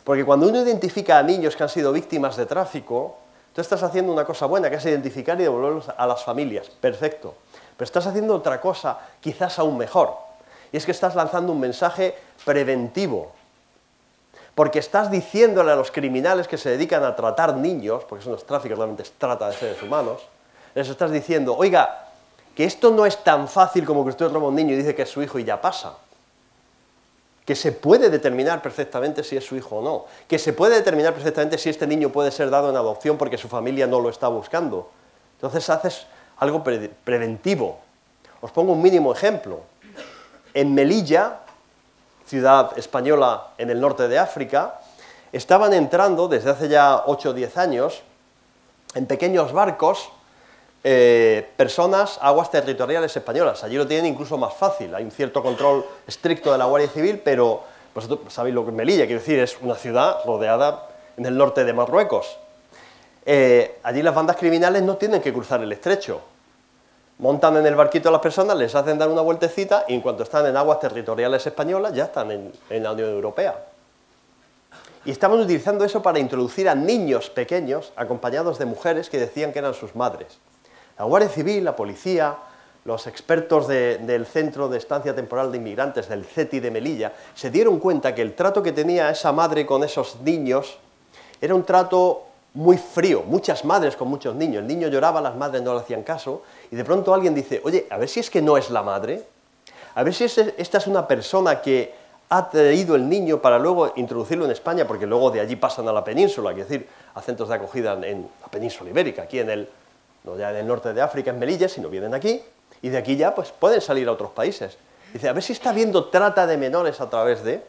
Porque cuando uno identifica a niños que han sido víctimas de tráfico, tú estás haciendo una cosa buena, que es identificar y devolverlos a las familias. Perfecto. Pero estás haciendo otra cosa, quizás aún mejor. Y es que estás lanzando un mensaje preventivo. Porque estás diciéndole a los criminales que se dedican a tratar niños, porque eso no es tráfico, realmente es trata de seres humanos, les estás diciendo, oiga, que esto no es tan fácil como que usted roba a un niño y dice que es su hijo y ya pasa. Que se puede determinar perfectamente si es su hijo o no, que se puede determinar perfectamente si este niño puede ser dado en adopción porque su familia no lo está buscando. Entonces haces algo preventivo. Os pongo un mínimo ejemplo. En Melilla, ciudad española en el norte de África, estaban entrando desde hace ya 8 o 10 años en pequeños barcos personas a aguas territoriales españolas. Allí lo tienen incluso más fácil, hay un cierto control estricto de la Guardia Civil, pero vosotros sabéis lo que es Melilla, quiero decir, es una ciudad rodeada en el norte de Marruecos. Allí las bandas criminales no tienen que cruzar el estrecho. montan en el barquito a las personas, les hacen dar una vueltecita y en cuanto están en aguas territoriales españolas ya están en la Unión Europea. Y estaban utilizando eso para introducir a niños pequeños acompañados de mujeres que decían que eran sus madres. La Guardia Civil, la policía, los expertos del Centro de Estancia Temporal de Inmigrantes, del CETI de Melilla, se dieron cuenta que el trato que tenía esa madre con esos niños era un trato muy frío, muchas madres con muchos niños. El niño lloraba, las madres no le hacían caso, y de pronto alguien dice, oye, a ver si es que no es la madre, a ver si esta es una persona que ha traído el niño para luego introducirlo en España, porque luego de allí pasan a la península, es decir, a centros de acogida en la península ibérica, aquí no ya en el norte de África, en Melilla, sino vienen aquí, y de aquí ya pues pueden salir a otros países. Dice, a ver si está habiendo trata de menores a través de...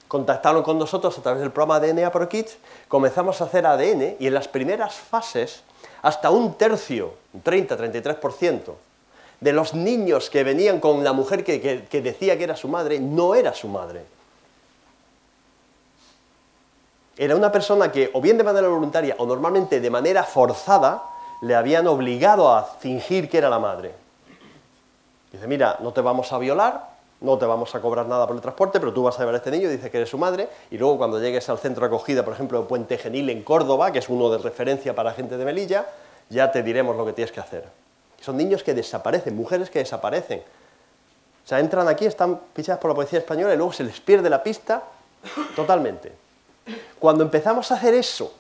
Contactaron con nosotros a través del programa DNA Pro Kids, comenzamos a hacer ADN y en las primeras fases hasta un tercio, un 30-33% de los niños que venían con la mujer que decía que era su madre, no era su madre. Era una persona que o bien de manera voluntaria o normalmente de manera forzada le habían obligado a fingir que era la madre. Dice, mira, no te vamos a violar, no te vamos a cobrar nada por el transporte, pero tú vas a llevar a este niño, dice que eres su madre, y luego cuando llegues al centro de acogida, por ejemplo, de Puente Genil en Córdoba, que es uno de referencia para gente de Melilla, ya te diremos lo que tienes que hacer. Son niños que desaparecen, mujeres que desaparecen. O sea, entran aquí, están fichadas por la policía española y luego se les pierde la pista totalmente. Cuando empezamos a hacer eso,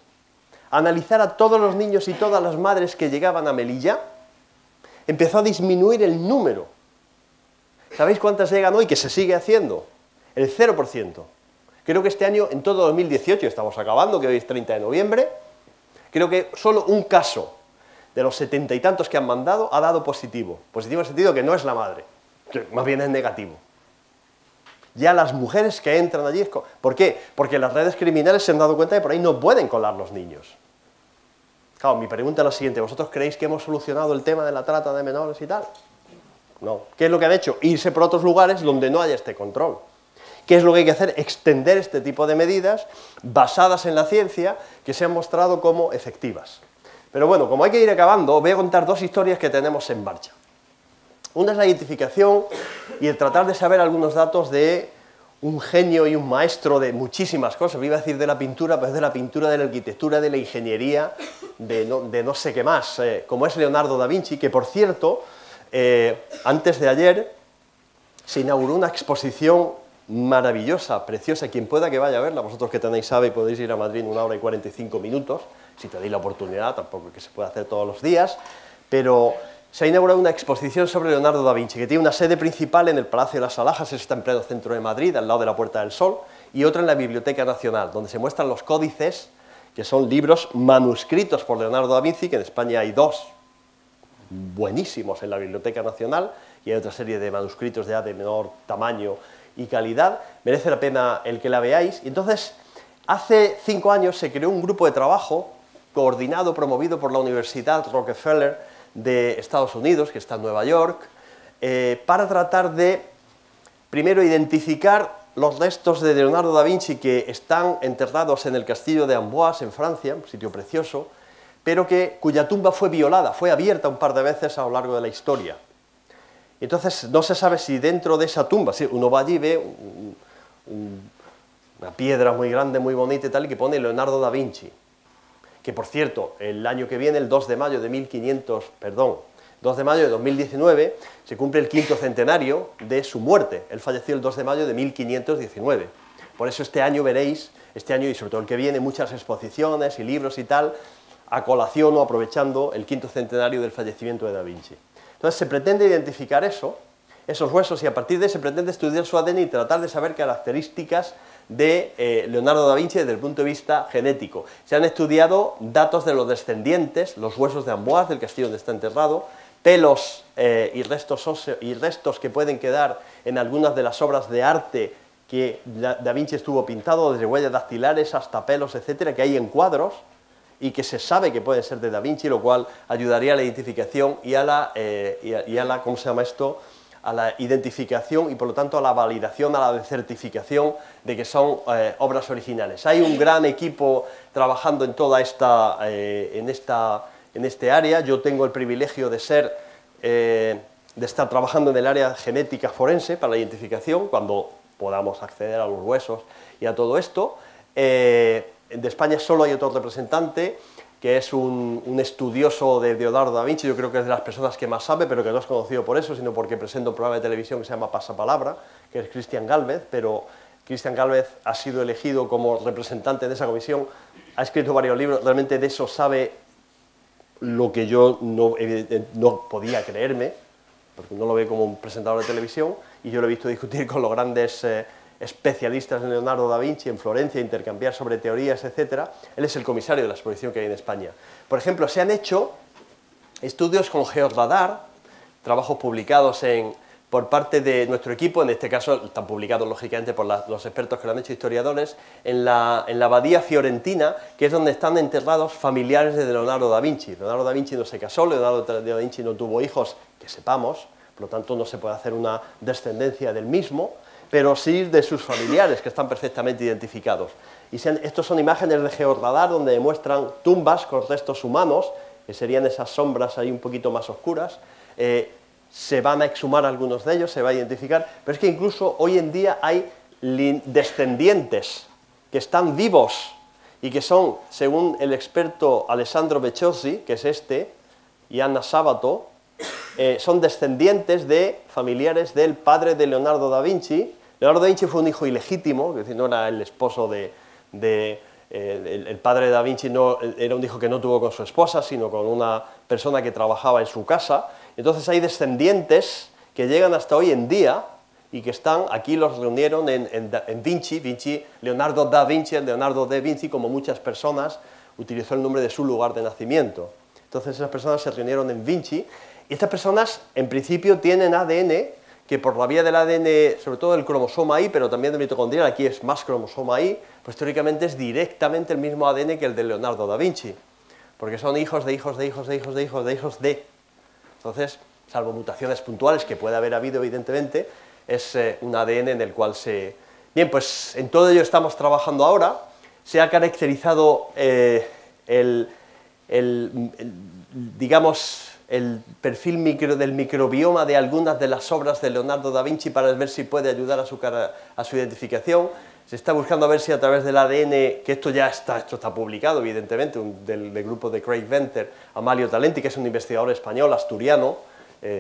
a analizar a todos los niños y todas las madres que llegaban a Melilla, empezó a disminuir el número. ¿Sabéis cuántas llegan hoy? Que se sigue haciendo. El 0%. Creo que este año, en todo 2018, estamos acabando, que hoy es 30 de noviembre, creo que solo un caso de los 70 y tantos que han mandado ha dado positivo. Positivo en el sentido que no es la madre, que más bien es negativo. Ya las mujeres que entran allí... ¿Por qué? Porque las redes criminales se han dado cuenta de que por ahí no pueden colar los niños. Claro, mi pregunta es la siguiente. ¿Vosotros creéis que hemos solucionado el tema de la trata de menores y tal? No. ¿Qué es lo que han hecho? Irse por otros lugares donde no haya este control. ¿Qué es lo que hay que hacer? Extender este tipo de medidas basadas en la ciencia que se han mostrado como efectivas. Pero bueno, como hay que ir acabando, voy a contar dos historias que tenemos en marcha. Una es la identificación y el tratar de saber algunos datos de un genio y un maestro de muchísimas cosas. Iba a decir de la pintura, pero es de la pintura, de la arquitectura, de la ingeniería, de no sé qué más, como es Leonardo da Vinci, que por cierto, antes de ayer se inauguró una exposición maravillosa, preciosa, quien pueda que vaya a verla, vosotros que tenéis AVE y podéis ir a Madrid en 1 hora y 45 minutos, si tenéis la oportunidad, tampoco es que se pueda hacer todos los días, pero se ha inaugurado una exposición sobre Leonardo da Vinci, que tiene una sede principal en el Palacio de las Alhajas, eso está en pleno centro de Madrid, al lado de la Puerta del Sol, y otra en la Biblioteca Nacional, donde se muestran los códices, que son libros manuscritos por Leonardo da Vinci, que en España hay 2 buenísimos en la Biblioteca Nacional, y hay otra serie de manuscritos ya de menor tamaño y calidad, merece la pena el que la veáis. Y entonces, hace 5 años se creó un grupo de trabajo, coordinado, promovido por la Universidad Rockefeller de Estados Unidos, que está en Nueva York, para tratar de, primero, identificar los restos de Leonardo da Vinci que están enterrados en el castillo de Amboise, en Francia, un sitio precioso, pero cuya tumba fue violada, fue abierta un par de veces a lo largo de la historia. Entonces no se sabe si dentro de esa tumba, si uno va allí y ve una piedra muy grande, muy bonita y tal, y que pone Leonardo da Vinci, que por cierto, el año que viene, el 2 de mayo de 2019, se cumple el 5º centenario de su muerte. Él falleció el 2 de mayo de 1519. Por eso este año veréis, este año y sobre todo el que viene, muchas exposiciones y libros y tal, a colación o aprovechando el 5º centenario del fallecimiento de da Vinci. Entonces se pretende identificar esos huesos, y a partir de ahí se pretende estudiar su ADN y tratar de saber características de Leonardo da Vinci desde el punto de vista genético. Se han estudiado datos de los descendientes, los huesos de Amboise, del castillo donde está enterrado, pelos y restos que pueden quedar en algunas de las obras de arte que da Vinci estuvo pintado, desde huellas dactilares hasta pelos, etcétera, que hay en cuadros y que se sabe que pueden ser de da Vinci, lo cual ayudaría a la identificación y a la ¿cómo se llama esto?, a la identificación y por lo tanto a la validación, a la certificación de que son obras originales. Hay un gran equipo trabajando en toda en este área. Yo tengo el privilegio de ser de estar trabajando en el área genética forense para la identificación, cuando podamos acceder a los huesos y a todo esto. De España solo hay otro representante, que es un estudioso de Leonardo da Vinci. Yo creo que es de las personas que más sabe, pero que no es conocido por eso, sino porque presenta un programa de televisión que se llama Pasapalabra, que es Cristian Gálvez, pero Cristian Gálvez ha sido elegido como representante de esa comisión, ha escrito varios libros, realmente de eso sabe lo que yo no podía creerme, porque uno lo ve como un presentador de televisión, y yo lo he visto discutir con los grandes especialistas en Leonardo da Vinci en Florencia, intercambiar sobre teorías, etc. Él es el comisario de la exposición que hay en España. Por ejemplo, se han hecho estudios con georradar, trabajos publicados por parte de nuestro equipo, en este caso están publicados lógicamente por los expertos que lo han hecho, historiadores, en la abadía fiorentina, que es donde están enterrados familiares de Leonardo da Vinci. Leonardo da Vinci no se casó, Leonardo da Vinci no tuvo hijos, que sepamos, por lo tanto no se puede hacer una descendencia del mismo, pero sí de sus familiares, que están perfectamente identificados. Y estos son imágenes de georradar donde demuestran tumbas con restos humanos, que serían esas sombras ahí un poquito más oscuras. Se van a exhumar algunos de ellos, se va a identificar, pero es que incluso hoy en día hay descendientes que están vivos y que son, según el experto Alessandro Becozzi, que es este, y Anna Sabato, son descendientes de familiares del padre de Leonardo da Vinci. Leonardo da Vinci fue un hijo ilegítimo, es decir, no era el esposo el padre de da Vinci no, era un hijo que no tuvo con su esposa, sino con una persona que trabajaba en su casa. Entonces hay descendientes que llegan hasta hoy en día y que están, aquí los reunieron en Vinci, Leonardo da Vinci, Leonardo de Vinci, como muchas personas, utilizó el nombre de su lugar de nacimiento. Entonces esas personas se reunieron en Vinci, y estas personas en principio tienen ADN, que por la vía del ADN, sobre todo del cromosoma Y, pero también del mitocondrial, aquí es más cromosoma Y, pues teóricamente es directamente el mismo ADN que el de Leonardo da Vinci, porque son hijos de hijos de hijos de hijos de hijos de hijos de. Entonces, salvo mutaciones puntuales que puede haber habido, evidentemente, es un ADN en el cual se... Bien, pues en todo ello estamos trabajando ahora. Se ha caracterizado digamos, el perfil del microbioma de algunas de las obras de Leonardo da Vinci para ver si puede ayudar a su identificación. Se está buscando a ver si a través del ADN, que esto está publicado, evidentemente, del grupo de Craig Venter, Amalio Talenti, que es un investigador español, asturiano,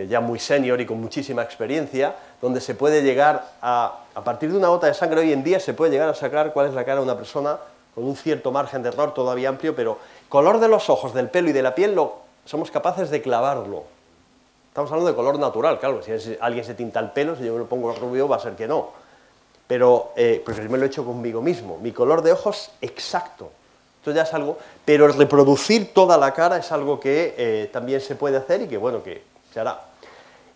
ya muy senior y con muchísima experiencia, donde se puede llegar a partir de una gota de sangre hoy en día, se puede llegar a sacar cuál es la cara de una persona con un cierto margen de error todavía amplio, pero color de los ojos, del pelo y de la piel somos capaces de clavarlo. Estamos hablando de color natural, claro, si alguien se tinta el pelo, si yo me lo pongo rubio va a ser que no. Pero, pues yo me lo he hecho conmigo mismo, mi color de ojos exacto. Esto ya es algo, pero el reproducir toda la cara es algo que también se puede hacer y que, bueno, que se hará.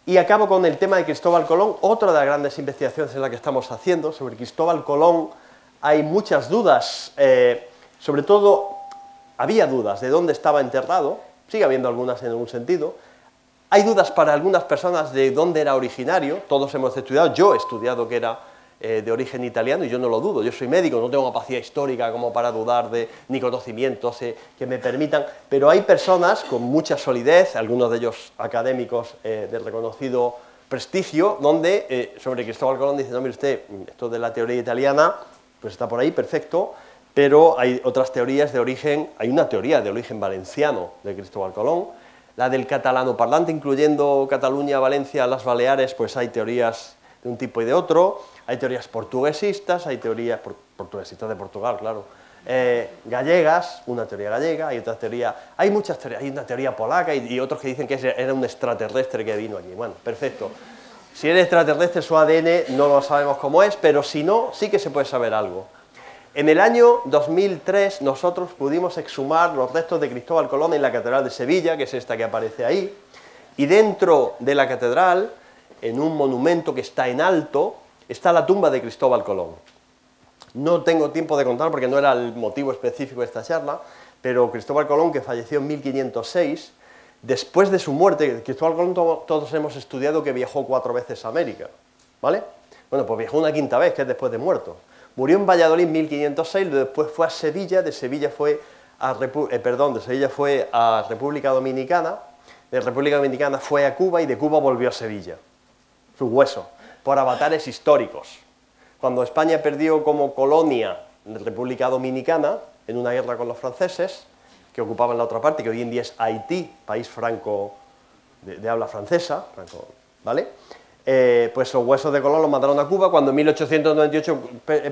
Y acabo con el tema de Cristóbal Colón, otra de las grandes investigaciones en la que estamos haciendo. Sobre Cristóbal Colón hay muchas dudas, sobre todo había dudas de dónde estaba enterrado, sigue habiendo algunas en algún sentido. Hay dudas para algunas personas de dónde era originario, todos hemos estudiado, yo he estudiado que era de origen italiano y yo no lo dudo, yo soy médico, no tengo capacidad histórica como para dudar ni conocimientos que me permitan, pero hay personas con mucha solidez, algunos de ellos académicos de reconocido prestigio, donde sobre Cristóbal Colón dicen, no, mire usted, esto de la teoría italiana, pues está por ahí, perfecto, pero hay otras teorías de origen, hay una teoría de origen valenciano de Cristóbal Colón, la del catalano parlante, incluyendo Cataluña, Valencia, las Baleares, pues hay teorías de un tipo y de otro, hay teorías portuguesistas, hay teorías portuguesistas de Portugal, claro, gallegas, una teoría gallega, hay otra teoría, hay muchas teorías, hay una teoría polaca y otros que dicen que era un extraterrestre que vino allí. Bueno, perfecto. Si era extraterrestre, su ADN no lo sabemos cómo es, pero si no, sí que se puede saber algo. En el año 2003 nosotros pudimos exhumar los restos de Cristóbal Colón en la Catedral de Sevilla, que es esta que aparece ahí, y dentro de la catedral, en un monumento que está en alto, está la tumba de Cristóbal Colón. No tengo tiempo de contar porque no era el motivo específico de esta charla, pero Cristóbal Colón, que falleció en 1506, después de su muerte, Cristóbal Colón todos hemos estudiado que viajó 4 veces a América, ¿vale? Bueno, pues viajó una 5ª vez, que es después de muerto. Murió en Valladolid en 1506, después fue a Sevilla, de Sevilla fue a República Dominicana, de República Dominicana fue a Cuba y de Cuba volvió a Sevilla. Sus huesos, por avatares históricos. Cuando España perdió como colonia de República Dominicana, en una guerra con los franceses, que ocupaban la otra parte, que hoy en día es Haití, país franco de habla francesa, ¿vale? Pues los huesos de Colón los mandaron a Cuba. Cuando en 1898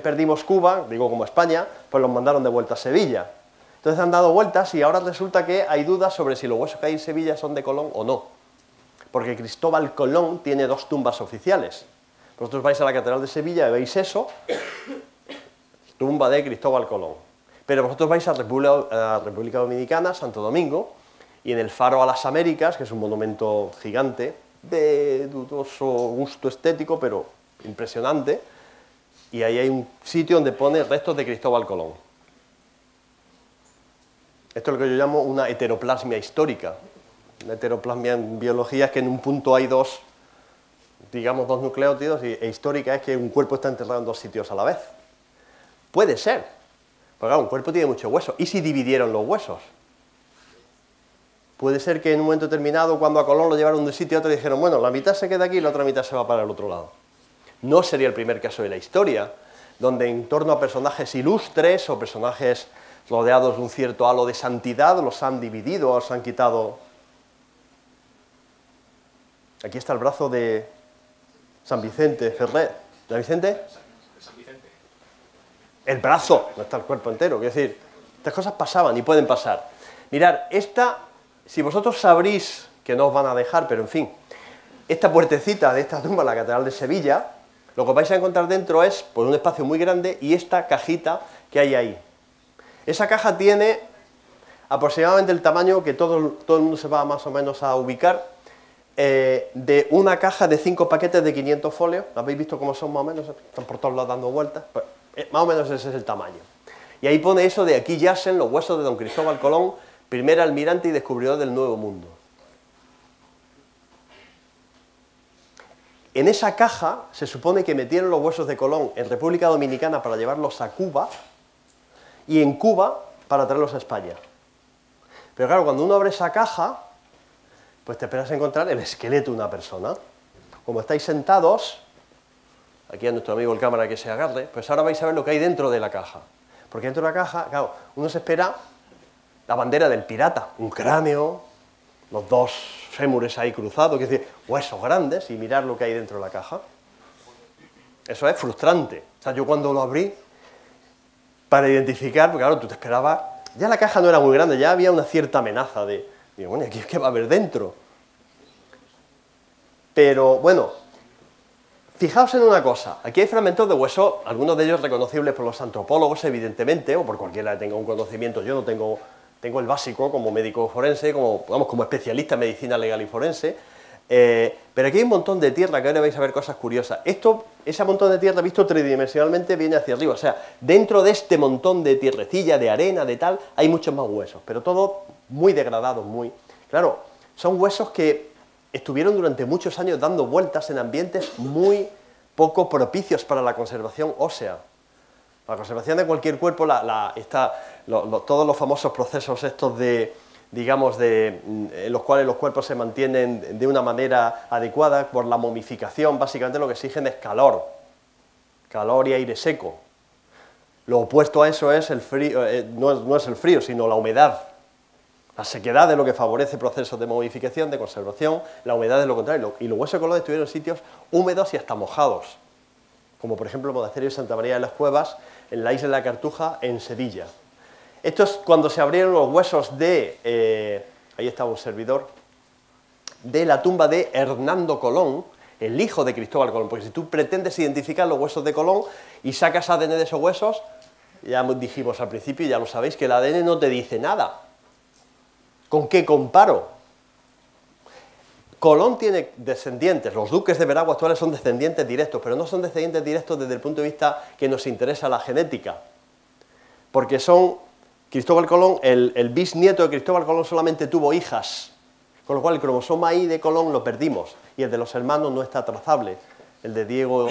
perdimos Cuba, digo como España, pues los mandaron de vuelta a Sevilla. Entonces han dado vueltas y ahora resulta que hay dudas sobre si los huesos que hay en Sevilla son de Colón o no. Porque Cristóbal Colón tiene 2 tumbas oficiales. Vosotros vais a la Catedral de Sevilla y veis eso, tumba de Cristóbal Colón. Pero vosotros vais a República Dominicana, Santo Domingo, y en el Faro a las Américas, que es un monumento gigante, de dudoso gusto estético, pero impresionante, y ahí hay un sitio donde pone restos de Cristóbal Colón. Esto es lo que yo llamo una heteroplasmia histórica. Una heteroplasmia en biología es que en un punto hay 2, digamos, 2 nucleótidos, e histórica es que un cuerpo está enterrado en 2 sitios a la vez. Puede ser, porque claro, un cuerpo tiene muchos huesos. ¿Y si dividieron los huesos? Puede ser que en un momento determinado, cuando a Colón lo llevaron de un sitio a otro, dijeron, bueno, la mitad se queda aquí y la otra mitad se va para el otro lado. No sería el primer caso de la historia, donde en torno a personajes ilustres o personajes rodeados de un cierto halo de santidad, los han dividido, los han quitado. Aquí está el brazo de San Vicente Ferrer. ¿San Vicente? San Vicente. El brazo, no está el cuerpo entero. Quiero decir, estas cosas pasaban y pueden pasar. Mirad, esta, si vosotros sabrís, que no os van a dejar, pero en fin, esta puertecita de esta tumba en la Catedral de Sevilla, lo que vais a encontrar dentro es pues, un espacio muy grande y esta cajita que hay ahí. Esa caja tiene aproximadamente el tamaño que todo el mundo se va más o menos a ubicar, de una caja de 5 paquetes de 500 folios. ¿Habéis visto cómo son más o menos? Están por todos lados dando vueltas. Pues, más o menos ese es el tamaño. Y ahí pone eso de aquí yacen los huesos de don Cristóbal Colón, primer almirante y descubridor del Nuevo Mundo. En esa caja se supone que metieron los huesos de Colón en República Dominicana para llevarlos a Cuba y en Cuba para traerlos a España. Pero claro, cuando uno abre esa caja, pues te esperas a encontrar el esqueleto de una persona. Como estáis sentados, aquí a nuestro amigo el cámara que se agarre, pues ahora vais a ver lo que hay dentro de la caja. Porque dentro de la caja, claro, uno se espera la bandera del pirata, un cráneo, los 2 fémures ahí cruzados, es decir, huesos grandes, y mirar lo que hay dentro de la caja. Eso es frustrante. O sea, yo cuando lo abrí, para identificar, porque claro, tú te esperabas, ya la caja no era muy grande, ya había una cierta amenaza de, digo, bueno, ¿aquí qué va a haber dentro? Pero, bueno, fijaos en una cosa, aquí hay fragmentos de hueso, algunos de ellos reconocibles por los antropólogos, evidentemente, o por cualquiera que tenga un conocimiento. Yo no tengo el básico como médico forense, como especialista en medicina legal y forense, pero aquí hay un montón de tierra, que ahora vais a ver cosas curiosas. Ese montón de tierra visto tridimensionalmente viene hacia arriba, o sea, dentro de este montón de tierrecilla, de arena, de tal, hay muchos más huesos, pero todo muy degradados, muy... Claro, son huesos que estuvieron durante muchos años dando vueltas en ambientes muy poco propicios para la conservación ósea. La conservación de cualquier cuerpo, todos los famosos procesos estos de, digamos, en los cuales los cuerpos se mantienen de una manera adecuada por la momificación, básicamente lo que exigen es calor y aire seco. Lo opuesto a eso es el frío, no es el frío, sino la humedad. La sequedad es lo que favorece procesos de momificación, de conservación, la humedad es lo contrario. Y los huesos de Colón estuvieron en sitios húmedos y hasta mojados, como por ejemplo el monasterio de Santa María de las Cuevas, en la isla de la Cartuja, en Sevilla. Esto es cuando se abrieron los huesos de, ahí estaba un servidor, de la tumba de Hernando Colón, el hijo de Cristóbal Colón, porque si tú pretendes identificar los huesos de Colón y sacas ADN de esos huesos, ya dijimos al principio, ya lo sabéis, que el ADN no te dice nada. ¿Con qué comparo? Colón tiene descendientes, los duques de Veragua actuales son descendientes directos, pero no son descendientes directos desde el punto de vista que nos interesa la genética, porque son Cristóbal Colón, el bisnieto de Cristóbal Colón solamente tuvo hijas, con lo cual el cromosoma Y de Colón lo perdimos, y el de los hermanos no está trazable, el de Diego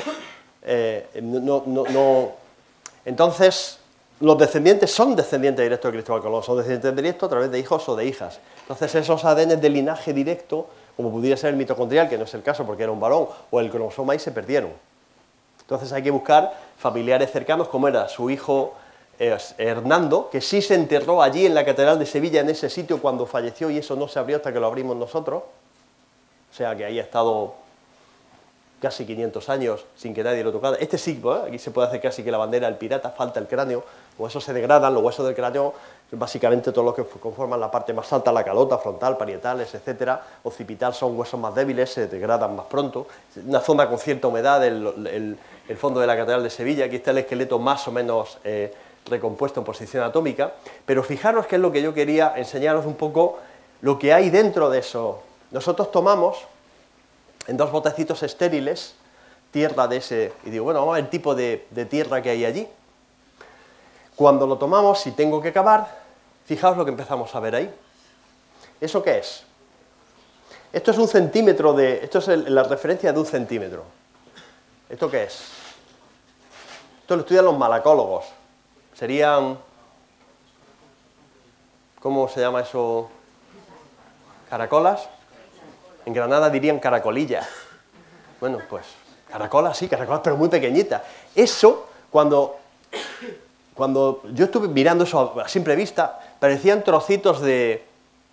no. Entonces, los descendientes son descendientes directos de Cristóbal Colón, son descendientes directos a través de hijos o de hijas. Entonces esos ADN de linaje directo, como pudiera ser el mitocondrial, que no es el caso porque era un varón, o el cromosoma Y, se perdieron. Entonces hay que buscar familiares cercanos, como era su hijo Hernando, que sí se enterró allí en la Catedral de Sevilla, en ese sitio, cuando falleció, y eso no se abrió hasta que lo abrimos nosotros. O sea que ahí ha estado casi 500 años sin que nadie lo tocara. Este sí, aquí se puede hacer casi que la bandera del pirata, falta el cráneo, los huesos se degradan, los huesos del cráneo, básicamente todo lo que conforman la parte más alta, la calota, frontal, parietales, etcétera, occipital, son huesos más débiles, se degradan más pronto. Una zona con cierta humedad, el fondo de la Catedral de Sevilla, aquí está el esqueleto más o menos recompuesto en posición atómica, pero fijaros que es lo que yo quería enseñaros un poco, lo que hay dentro de eso. Nosotros tomamos en 2 botecitos estériles tierra de ese, y digo, bueno, vamos a ver el tipo de tierra que hay allí. Cuando lo tomamos, si tengo que cavar, fijaos lo que empezamos a ver ahí. ¿Eso qué es? Esto es 1 centímetro esto es la referencia de 1 centímetro. ¿Esto qué es? Esto lo estudian los malacólogos. Serían, ¿cómo se llama eso? ¿Caracolas? En Granada dirían caracolillas. Bueno, pues caracolas, sí, caracolas, pero muy pequeñitas. Eso, cuando yo estuve mirando eso a simple vista, parecían trocitos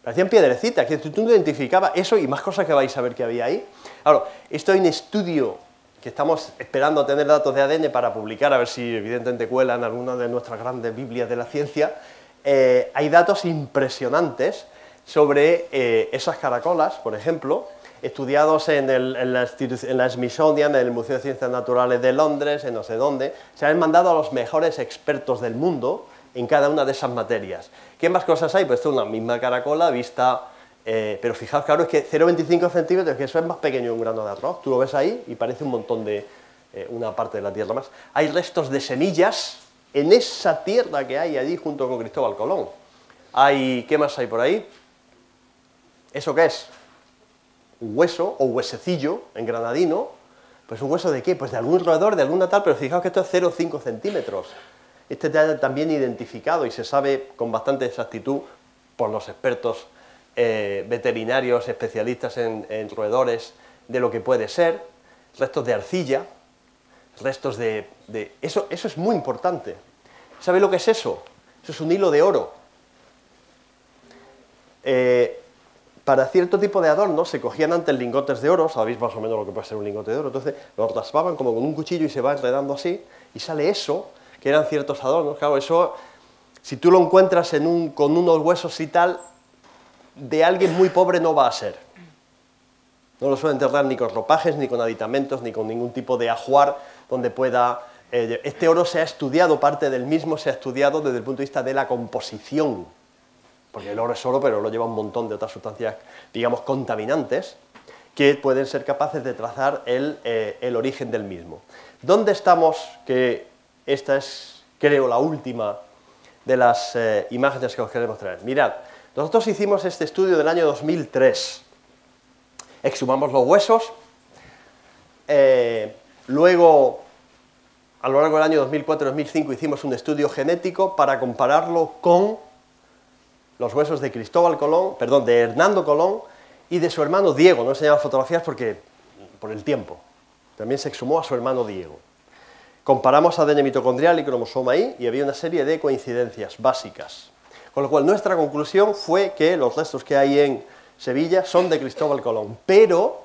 parecían piedrecitas, que tú no identificabas eso y más cosas que vais a ver que había ahí. Ahora, esto hay un estudio que estamos esperando tener datos de ADN para publicar, a ver si evidentemente cuelan alguna de nuestras grandes Biblias de la ciencia. Hay datos impresionantes sobre esas caracolas, por ejemplo, estudiados en la Smithsonian, en el Museo de Ciencias Naturales de Londres, en no sé dónde. Se han mandado a los mejores expertos del mundo en cada una de esas materias. ¿Qué más cosas hay? Pues esto es una misma caracola vista, pero fijaos, claro, es que 0,25 centímetros, que eso es más pequeño que un grano de arroz, tú lo ves ahí y parece un montón de, una parte de la tierra más. Hay restos de semillas en esa tierra que hay allí junto con Cristóbal Colón. ¿Qué más hay por ahí? ¿Eso qué es? Un hueso o huesecillo en granadino. Pues un hueso de qué? Pues de algún roedor, de alguna tal, pero fijaos que esto es 0,5 centímetros. Este está también identificado y se sabe con bastante exactitud por los expertos veterinarios, especialistas en roedores, de lo que puede ser. Restos de arcilla, restos de... Eso es muy importante. ¿Sabéis lo que es eso? Eso es un hilo de oro. Para cierto tipo de adornos se cogían antes lingotes de oro, sabéis más o menos lo que puede ser un lingote de oro, entonces los raspaban como con un cuchillo y se va enredando así, y sale eso, que eran ciertos adornos. Claro, eso, si tú lo encuentras con unos huesos y tal, de alguien muy pobre no va a ser. No lo suelen enterrar ni con ropajes, ni con aditamentos, ni con ningún tipo de ajuar donde pueda... este oro se ha estudiado, parte del mismo se ha estudiado desde el punto de vista de la composición, porque el oro es oro, pero lo lleva un montón de otras sustancias, digamos, contaminantes, que pueden ser capaces de trazar el origen del mismo. ¿Dónde estamos? Que esta es, creo, la última de las imágenes que os queremos traer. Mirad, nosotros hicimos este estudio del año 2003. Exhumamos los huesos, luego, a lo largo del año 2004-2005, hicimos un estudio genético para compararlo con los huesos de Cristóbal Colón, perdón, de Hernando Colón y de su hermano Diego. No enseñaba fotografías por el tiempo. También se exhumó a su hermano Diego. Comparamos ADN mitocondrial y cromosoma Y y había una serie de coincidencias básicas. Con lo cual nuestra conclusión fue que los restos que hay en Sevilla son de Cristóbal Colón, pero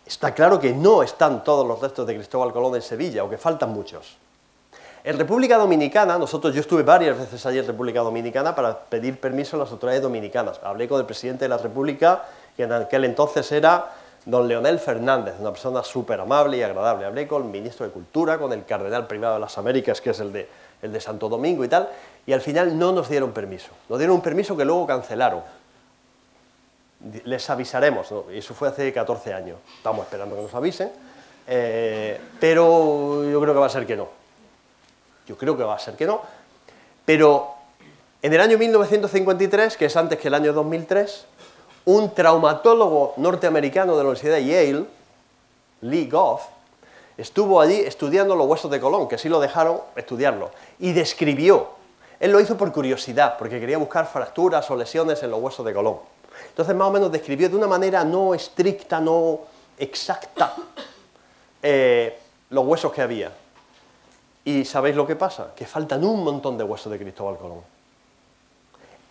está claro que no están todos los restos de Cristóbal Colón en Sevilla, o que faltan muchos. En República Dominicana, yo estuve varias veces allí en República Dominicana para pedir permiso a las autoridades dominicanas. Hablé con el presidente de la República, que en aquel entonces era don Leonel Fernández, una persona súper amable y agradable. Hablé con el ministro de Cultura, con el cardenal primado de las Américas, que es el de Santo Domingo y tal, y al final no nos dieron permiso. Nos dieron un permiso que luego cancelaron. Les avisaremos, ¿no? Y eso fue hace 14 años. Estamos esperando que nos avisen, pero yo creo que va a ser que no. Yo creo que va a ser que no, pero en el año 1953, que es antes que el año 2003, un traumatólogo norteamericano de la Universidad de Yale, Lee Goff, estuvo allí estudiando los huesos de Colón, que sí lo dejaron estudiarlo, y describió. Él lo hizo por curiosidad, porque quería buscar fracturas o lesiones en los huesos de Colón. Entonces, más o menos describió de una manera no estricta, no exacta, los huesos que había. ¿Y sabéis lo que pasa? Que faltan un montón de huesos de Cristóbal Colón.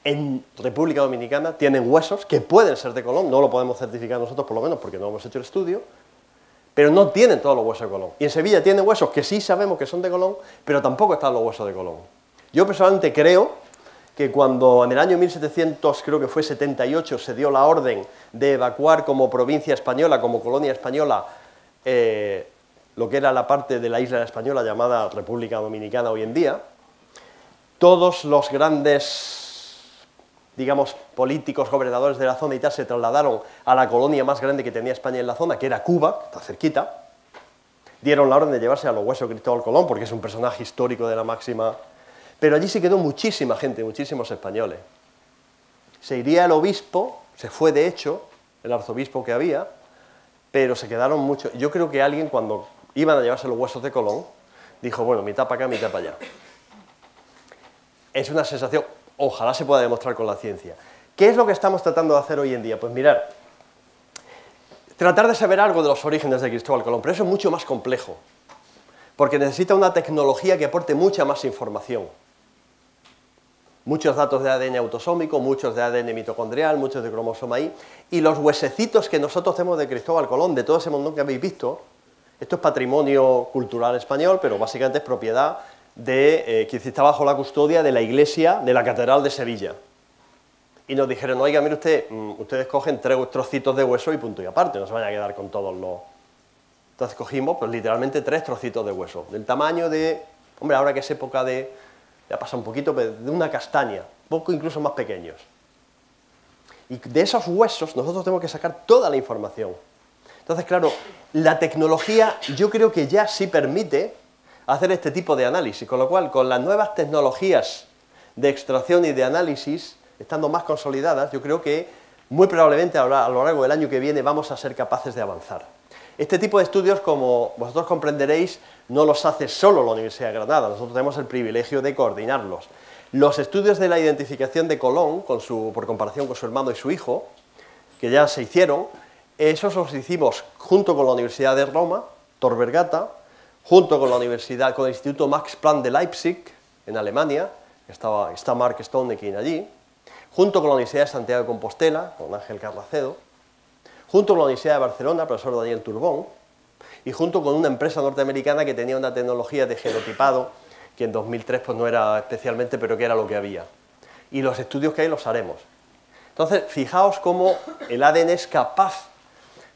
En República Dominicana tienen huesos que pueden ser de Colón, no lo podemos certificar nosotros por lo menos porque no hemos hecho el estudio, pero no tienen todos los huesos de Colón. Y en Sevilla tienen huesos que sí sabemos que son de Colón, pero tampoco están los huesos de Colón. Yo personalmente creo que cuando en el año 1778 se dio la orden de evacuar como provincia española, como colonia española, lo que era la parte de la isla española llamada República Dominicana hoy en día, todos los grandes, digamos, políticos, gobernadores de la zona y tal, se trasladaron a la colonia más grande que tenía España en la zona, que era Cuba, que está cerquita, dieron la orden de llevarse a los huesos de Cristóbal Colón, porque es un personaje histórico de la máxima, pero allí se quedó muchísima gente, muchísimos españoles. Se iría el obispo, se fue de hecho, el arzobispo que había, pero se quedaron muchos. Yo creo que alguien, cuando iban a llevarse los huesos de Colón, dijo, bueno, mitad para acá, mitad para allá. Es una sensación, ojalá se pueda demostrar con la ciencia. ¿Qué es lo que estamos tratando de hacer hoy en día? Pues mirar, tratar de saber algo de los orígenes de Cristóbal Colón, pero eso es mucho más complejo, porque necesita una tecnología que aporte mucha más información. Muchos datos de ADN autosómico, muchos de ADN mitocondrial, muchos de cromosoma Y, y los huesecitos que nosotros tenemos de Cristóbal Colón, de todo ese montón que habéis visto, esto es patrimonio cultural español, pero básicamente es propiedad de que está bajo la custodia de la iglesia de la Catedral de Sevilla. Y nos dijeron, oiga, mire usted, ustedes cogen 3 trocitos de hueso y punto y aparte, no se vayan a quedar con todos los... Entonces cogimos, pues literalmente 3 trocitos de hueso, del tamaño de, hombre, ahora que es época de, ya pasa un poquito, pero de una castaña, poco incluso más pequeños. Y de esos huesos nosotros tenemos que sacar toda la información. Entonces, claro, la tecnología yo creo que ya sí permite hacer este tipo de análisis, con lo cual, con las nuevas tecnologías de extracción y de análisis, estando más consolidadas, yo creo que muy probablemente a lo largo del año que viene vamos a ser capaces de avanzar. Este tipo de estudios, como vosotros comprenderéis, no los hace solo la Universidad de Granada, nosotros tenemos el privilegio de coordinarlos. Los estudios de la identificación de Colón, por comparación con su hermano y su hijo, que ya se hicieron, esos los hicimos junto con la Universidad de Roma, Tor Vergata, junto con el Instituto Max Planck de Leipzig, en Alemania, está Mark Stonekin allí, junto con la Universidad de Santiago de Compostela, con Ángel Carracedo, junto con la Universidad de Barcelona, profesor Daniel Turbón, y junto con una empresa norteamericana que tenía una tecnología de genotipado, que en 2003 pues no era especialmente, pero que era lo que había. Y los estudios que hay los haremos. Entonces, fijaos cómo el ADN es capaz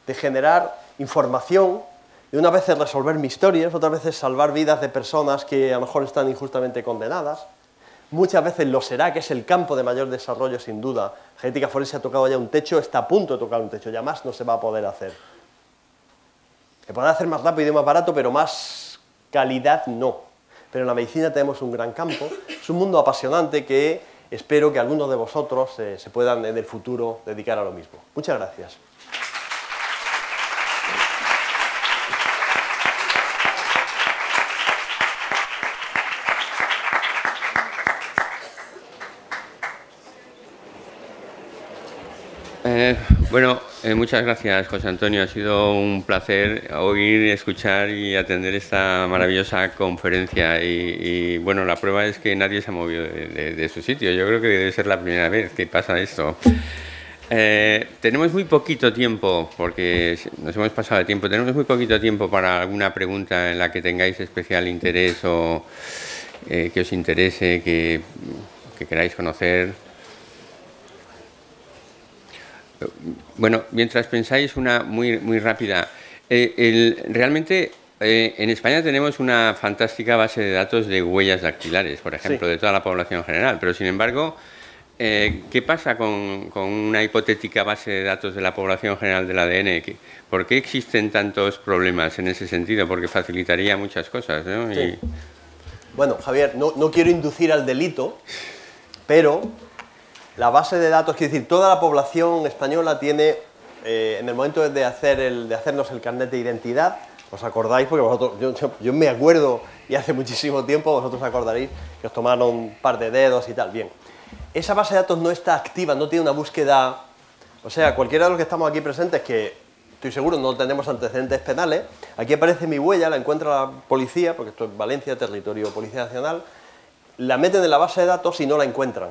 de generar información, de una vez resolver misterios, otras veces salvar vidas de personas que a lo mejor están injustamente condenadas. Muchas veces lo será, que es el campo de mayor desarrollo, sin duda. La genética forense ha tocado ya un techo, está a punto de tocar un techo, ya más no se va a poder hacer. Se podrá hacer más rápido y más barato, pero más calidad no. Pero en la medicina tenemos un gran campo, es un mundo apasionante que espero que algunos de vosotros se puedan en el futuro dedicar a lo mismo. Muchas gracias. Muchas gracias, José Antonio. Ha sido un placer oír, escuchar y atender esta maravillosa conferencia. Y bueno, la prueba es que nadie se ha movido de su sitio. Yo creo que debe ser la primera vez que pasa esto. Tenemos muy poquito tiempo, porque nos hemos pasado de tiempo. Tenemos muy poquito tiempo para alguna pregunta en la que tengáis especial interés o que os interese, que queráis conocer. Bueno, mientras pensáis una muy rápida, realmente en España tenemos una fantástica base de datos de huellas dactilares, por ejemplo, sí, de toda la población general, pero sin embargo, ¿qué pasa con una hipotética base de datos de la población general del ADN? ¿Por qué existen tantos problemas en ese sentido? Porque facilitaría muchas cosas, ¿no? Sí. Bueno, Javier, no quiero inducir al delito, pero la base de datos, quiere decir, toda la población española tiene, en el momento de hacernos el carnet de identidad, ¿Os acordáis? Porque vosotros, yo me acuerdo, y hace muchísimo tiempo, vosotros acordaréis que os tomaron un par de dedos y tal. Bien, esa base de datos no está activa, no tiene una búsqueda. O sea, cualquiera de los que estamos aquí presentes, que estoy seguro no tenemos antecedentes penales, aquí aparece mi huella, la encuentra la policía, porque esto es Valencia, territorio Policía Nacional, la meten en la base de datos y no la encuentran.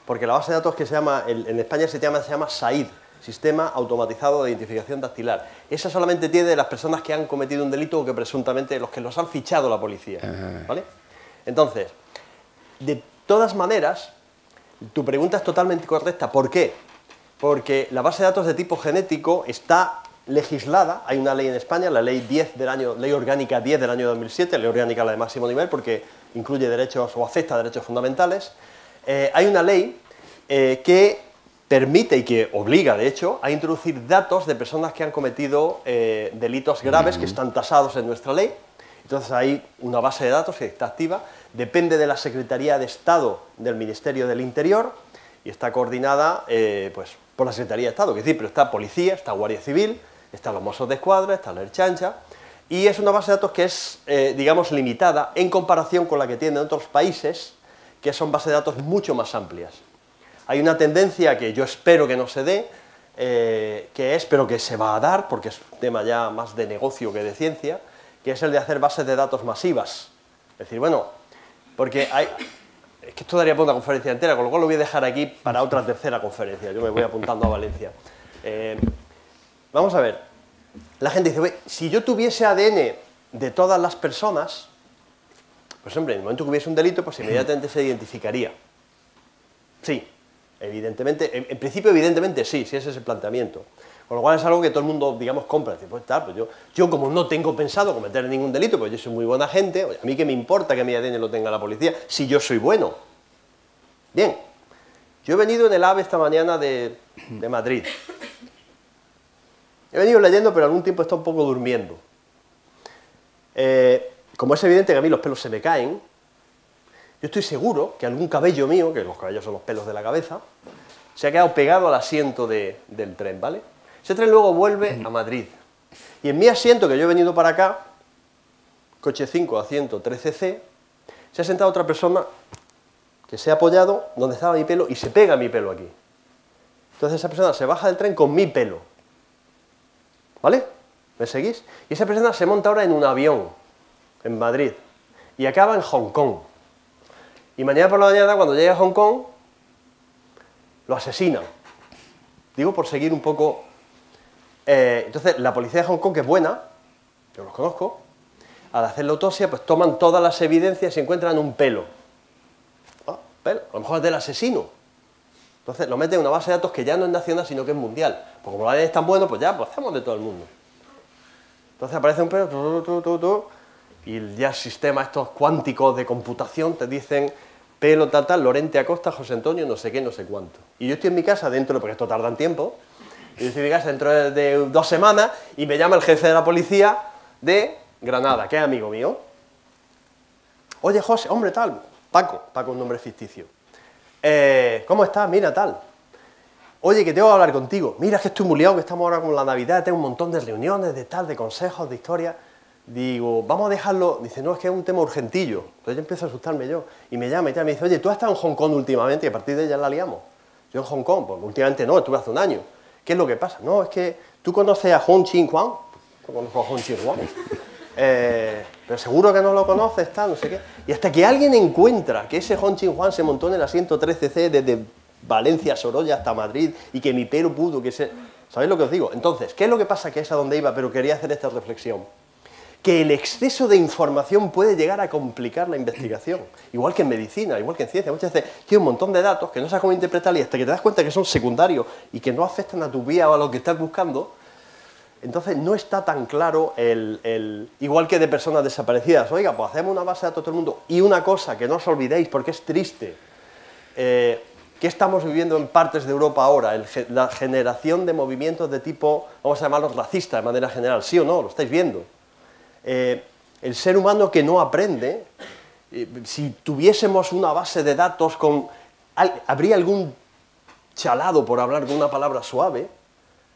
Porque la base de datos que se llama, en España se llama SAID, Sistema Automatizado de Identificación Dactilar. Esa solamente tiene de las personas que han cometido un delito o que presuntamente los que los han fichado la policía. ¿Vale? Entonces, de todas maneras, tu pregunta es totalmente correcta. ¿Por qué? Porque la base de datos de tipo genético está legislada, hay una ley en España, la ley Ley Orgánica 10 del año 2007, ley orgánica la de máximo nivel porque incluye derechos o afecta a derechos fundamentales. Hay una ley que permite y que obliga, de hecho, a introducir datos de personas que han cometido delitos graves que están tasados en nuestra ley. Entonces hay una base de datos que está activa, depende de la Secretaría de Estado del Ministerio del Interior y está coordinada pues, por la Secretaría de Estado, que es decir, pero está Policía, está Guardia Civil, están los Mossos d'Esquadra, está la Ertzaintza, y es una base de datos que es, digamos, limitada en comparación con la que tienen otros países, que son bases de datos mucho más amplias. Hay una tendencia que yo espero que no se dé, pero que se va a dar, porque es un tema ya más de negocio que de ciencia, que es el de hacer bases de datos masivas. Es decir, bueno, porque hay... Es que esto daría para una conferencia entera, con lo cual lo voy a dejar aquí para otra tercera conferencia. Yo me voy apuntando a Valencia. Vamos a ver. La gente dice, si yo tuviese ADN de todas las personas, pues hombre, en el momento que hubiese un delito, pues inmediatamente se identificaría. Sí. Evidentemente, en principio, evidentemente sí, si ese es el planteamiento. Con lo cual es algo que todo el mundo, digamos, compra. Dice, pues tal, pues yo como no tengo pensado cometer ningún delito, pues yo soy muy buena gente, a mí qué me importa que mi ADN lo tenga la policía, si yo soy bueno. Bien, yo he venido en el AVE esta mañana de Madrid. He venido leyendo, pero algún tiempo he estado un poco durmiendo. Como es evidente que a mí los pelos se me caen, yo estoy seguro que algún cabello mío, que los cabellos son los pelos de la cabeza, se ha quedado pegado al asiento del tren, ¿vale? Ese tren luego vuelve a Madrid. Y en mi asiento, que yo he venido para acá, coche 5, asiento 13C, se ha sentado otra persona que se ha apoyado donde estaba mi pelo y se pega mi pelo aquí. Entonces esa persona se baja del tren con mi pelo. ¿Vale? ¿Me seguís? Y esa persona se monta ahora en un avión, en Madrid, y acaba en Hong Kong. Y mañana por la mañana, cuando llegue a Hong Kong, lo asesinan. Digo por seguir un poco... entonces, la policía de Hong Kong, que es buena, yo los conozco, al hacer la autopsia, pues toman todas las evidencias y encuentran un pelo. Pelo, a lo mejor es del asesino. Entonces, lo meten en una base de datos que ya no es nacional, sino que es mundial. Porque como la ADN es tan bueno, pues ya, pues hacemos de todo el mundo. Entonces aparece un pelo, y ya el sistema estos cuánticos de computación te dicen pelo tal, Lorente Acosta, José Antonio, no sé qué, no sé cuánto. Y yo estoy en mi casa dentro, porque esto tarda en tiempo, y yo estoy en mi casa dentro de 2 semanas y me llama el jefe de la policía de Granada, que es amigo mío. Oye, José, hombre, tal, Paco es un nombre ficticio. ¿Cómo estás? Mira, tal. Oye, que tengo que hablar contigo. Mira, es que estoy muy liado, que estamos ahora con la Navidad, tengo un montón de reuniones, de tal, de consejos, de historias. Digo, vamos a dejarlo. Dice, no, es que es un tema urgentillo. Entonces yo empiezo a asustarme yo. Y me llama y tal, me dice, oye, ¿tú has estado en Hong Kong últimamente? Y a partir de ella la liamos. Yo en Hong Kong, pues últimamente no, estuve hace un año. ¿Qué es lo que pasa? No, es que tú conoces a Hong Chin Huang. Yo conozco a Hong Chin Huang. Pero seguro que no lo conoces, tal, no sé qué. Y hasta que alguien encuentra que ese Hong Chin Huang se montó en el asiento 13C desde Valencia, Sorolla hasta Madrid y que mi pelo pudo, que se... ¿Sabéis lo que os digo? Entonces, ¿qué es lo que pasa? Que es a donde iba, pero quería hacer esta reflexión. Que el exceso de información puede llegar a complicar la investigación. Igual que en medicina, igual que en ciencia. Muchas veces tiene un montón de datos que no sabes cómo interpretar y hasta que te das cuenta que son secundarios y que no afectan a tu vida o a lo que estás buscando, entonces no está tan claro igual que de personas desaparecidas. Oiga, pues hacemos una base de datos todo el mundo. Y una cosa que no os olvidéis, porque es triste, ¿qué estamos viviendo en partes de Europa ahora? La generación de movimientos de tipo, vamos a llamarlos racistas de manera general, ¿sí o no? Lo estáis viendo. El ser humano que no aprende, si tuviésemos una base de datos habría algún chalado, por hablar de una palabra suave,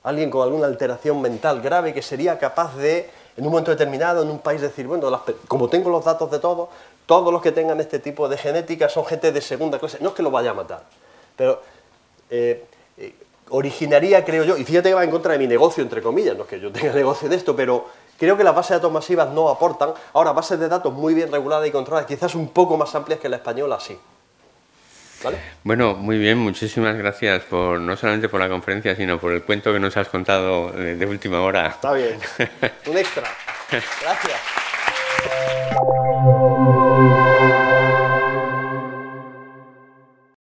alguien con alguna alteración mental grave que sería capaz de en un momento determinado, en un país, decir, bueno, como tengo los datos de todos los que tengan este tipo de genética son gente de segunda clase. No es que lo vaya a matar, pero originaría, creo yo, y fíjate que va en contra de mi negocio, entre comillas, no es que yo tenga negocio de esto, pero creo que las bases de datos masivas no aportan. Ahora, bases de datos muy bien reguladas y controladas, quizás un poco más amplias que la española, sí. ¿Vale? Bueno, muy bien, muchísimas gracias no solamente por la conferencia, sino por el cuento que nos has contado de última hora. Está bien, un extra. Gracias.